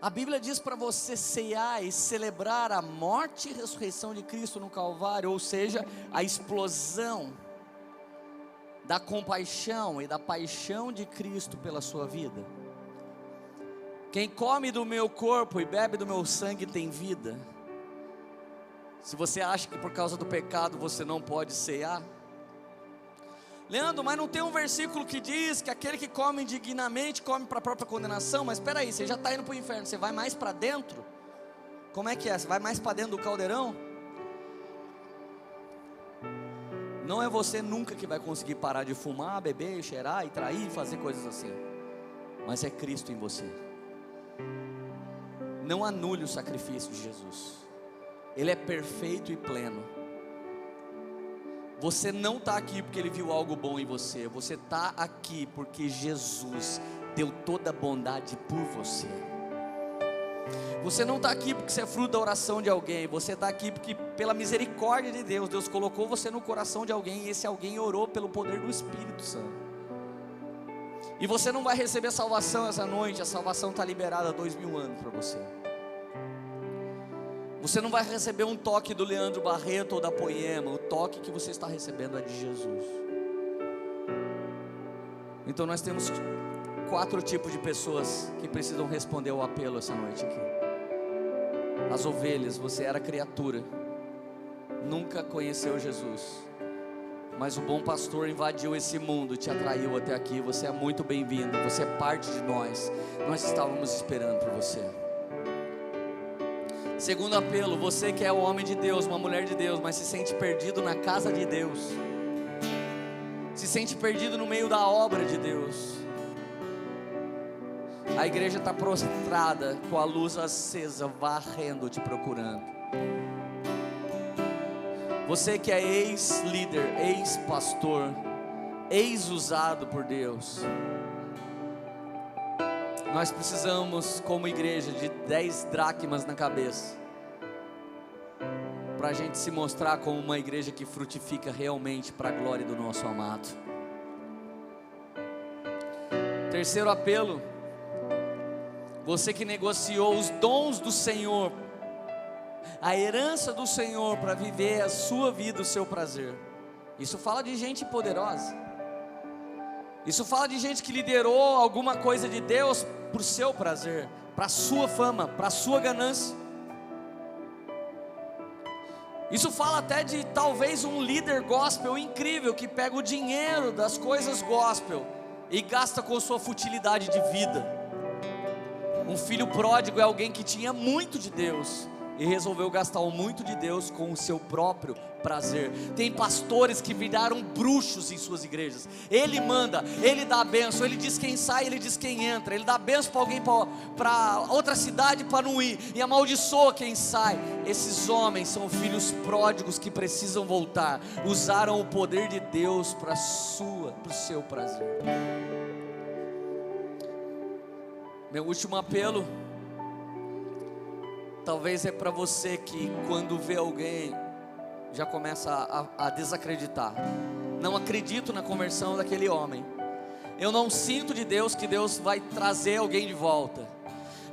A Bíblia diz para você ceiar e celebrar a morte e ressurreição de Cristo no Calvário, ou seja, a explosão da compaixão e da paixão de Cristo pela sua vida. Quem come do meu corpo e bebe do meu sangue tem vida. Se você acha que por causa do pecado você não pode ceiar, Leandro, mas não tem um versículo que diz que aquele que come indignamente come para a própria condenação? Mas espera aí, você já está indo para o inferno, você vai mais para dentro? Como é que é? Você vai mais para dentro do caldeirão? Não é você nunca que vai conseguir parar de fumar, beber, cheirar e trair, fazer coisas assim, mas é Cristo em você. Não anule o sacrifício de Jesus, Ele é perfeito e pleno. Você não está aqui porque Ele viu algo bom em você. Você está aqui porque Jesus deu toda a bondade por você. Você não está aqui porque você é fruto da oração de alguém. Você está aqui porque pela misericórdia de Deus, Deus colocou você no coração de alguém, e esse alguém orou pelo poder do Espírito Santo. E você não vai receber salvação essa noite. A salvação está liberada há 2000 anos para você. Você não vai receber um toque do Leandro Barreto ou da Poema. O toque que você está recebendo é de Jesus. Então nós temos 4 tipos de pessoas que precisam responder ao apelo essa noite aqui. as ovelhas, você era criatura, nunca conheceu Jesus, mas o bom pastor invadiu esse mundo, te atraiu até aqui. Você é muito bem-vindo, você é parte de nós. Nós estávamos esperando por você. Segundo apelo, você que é um homem de Deus, uma mulher de Deus, mas se sente perdido na casa de Deus, se sente perdido no meio da obra de Deus. A igreja está prostrada, com a luz acesa, varrendo, te procurando. Você que é ex-líder, ex-pastor, ex-usado por Deus, nós precisamos, como igreja, de 10 dracmas na cabeça, para a gente se mostrar como uma igreja que frutifica realmente para a glória do nosso amado. Terceiro apelo, você que negociou os dons do Senhor, a herança do Senhor para viver a sua vida, o seu prazer. Isso fala de gente poderosa. Isso fala de gente que liderou alguma coisa de Deus por seu prazer, para a sua fama, para a sua ganância. Isso fala até de talvez um líder gospel incrível que pega o dinheiro das coisas gospel e gasta com sua futilidade de vida. Um filho pródigo é alguém que tinha muito de Deus e resolveu gastar o muito de Deus com o seu próprio prazer. Tem pastores que viraram bruxos em suas igrejas. Ele manda, ele dá a bênção, ele diz quem sai, ele diz quem entra, ele dá a bênção para alguém para outra cidade para não ir, e amaldiçoa quem sai. Esses homens são filhos pródigos que precisam voltar. Usaram o poder de Deus para o seu prazer. Meu último apelo, talvez é para você que quando vê alguém, já começa a desacreditar. Não acredito na conversão daquele homem. Eu não sinto de Deus que Deus vai trazer alguém de volta.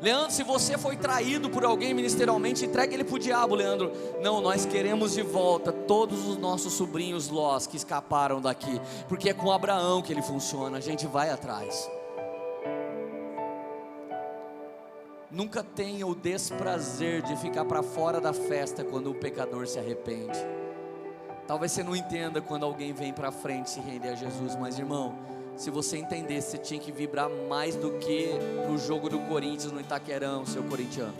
Leandro, se você foi traído por alguém ministerialmente, entregue ele para o diabo, Leandro. Não, nós queremos de volta todos os nossos sobrinhos Lós que escaparam daqui, porque é com Abraão que ele funciona, a gente vai atrás. Nunca tenha o desprazer de ficar para fora da festa quando o pecador se arrepende. Talvez você não entenda quando alguém vem para frente se render a Jesus, mas irmão, se você entendesse, você tinha que vibrar mais do que no jogo do Corinthians no Itaquerão, seu corintiano.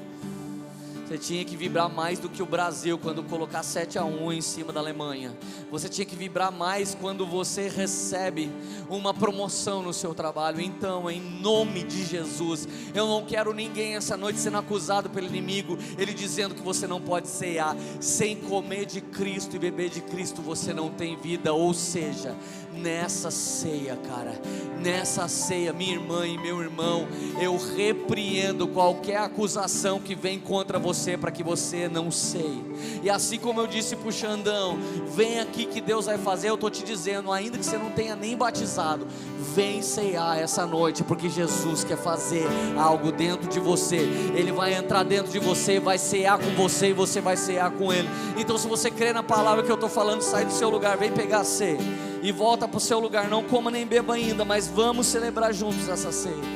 Você tinha que vibrar mais do que o Brasil quando colocar 7-1 em cima da Alemanha. Você tinha que vibrar mais quando você recebe uma promoção no seu trabalho. Então, em nome de Jesus, eu não quero ninguém essa noite sendo acusado pelo inimigo, ele dizendo que você não pode cear. Sem comer de Cristo e beber de Cristo você não tem vida. Ou seja, nessa ceia, cara, nessa ceia, minha irmã e meu irmão, eu repreendo qualquer acusação que vem contra você, para que você não ceie. E assim como eu disse para o Xandão, vem aqui que Deus vai fazer. Eu estou te dizendo, ainda que você não tenha nem batizado, vem ceiar essa noite, porque Jesus quer fazer algo dentro de você. Ele vai entrar dentro de você, vai cear com você e você vai cear com Ele. Então, se você crê na palavra que eu estou falando, sai do seu lugar, vem pegar a ceia e volta para o seu lugar. Não coma nem beba ainda, mas vamos celebrar juntos essa ceia.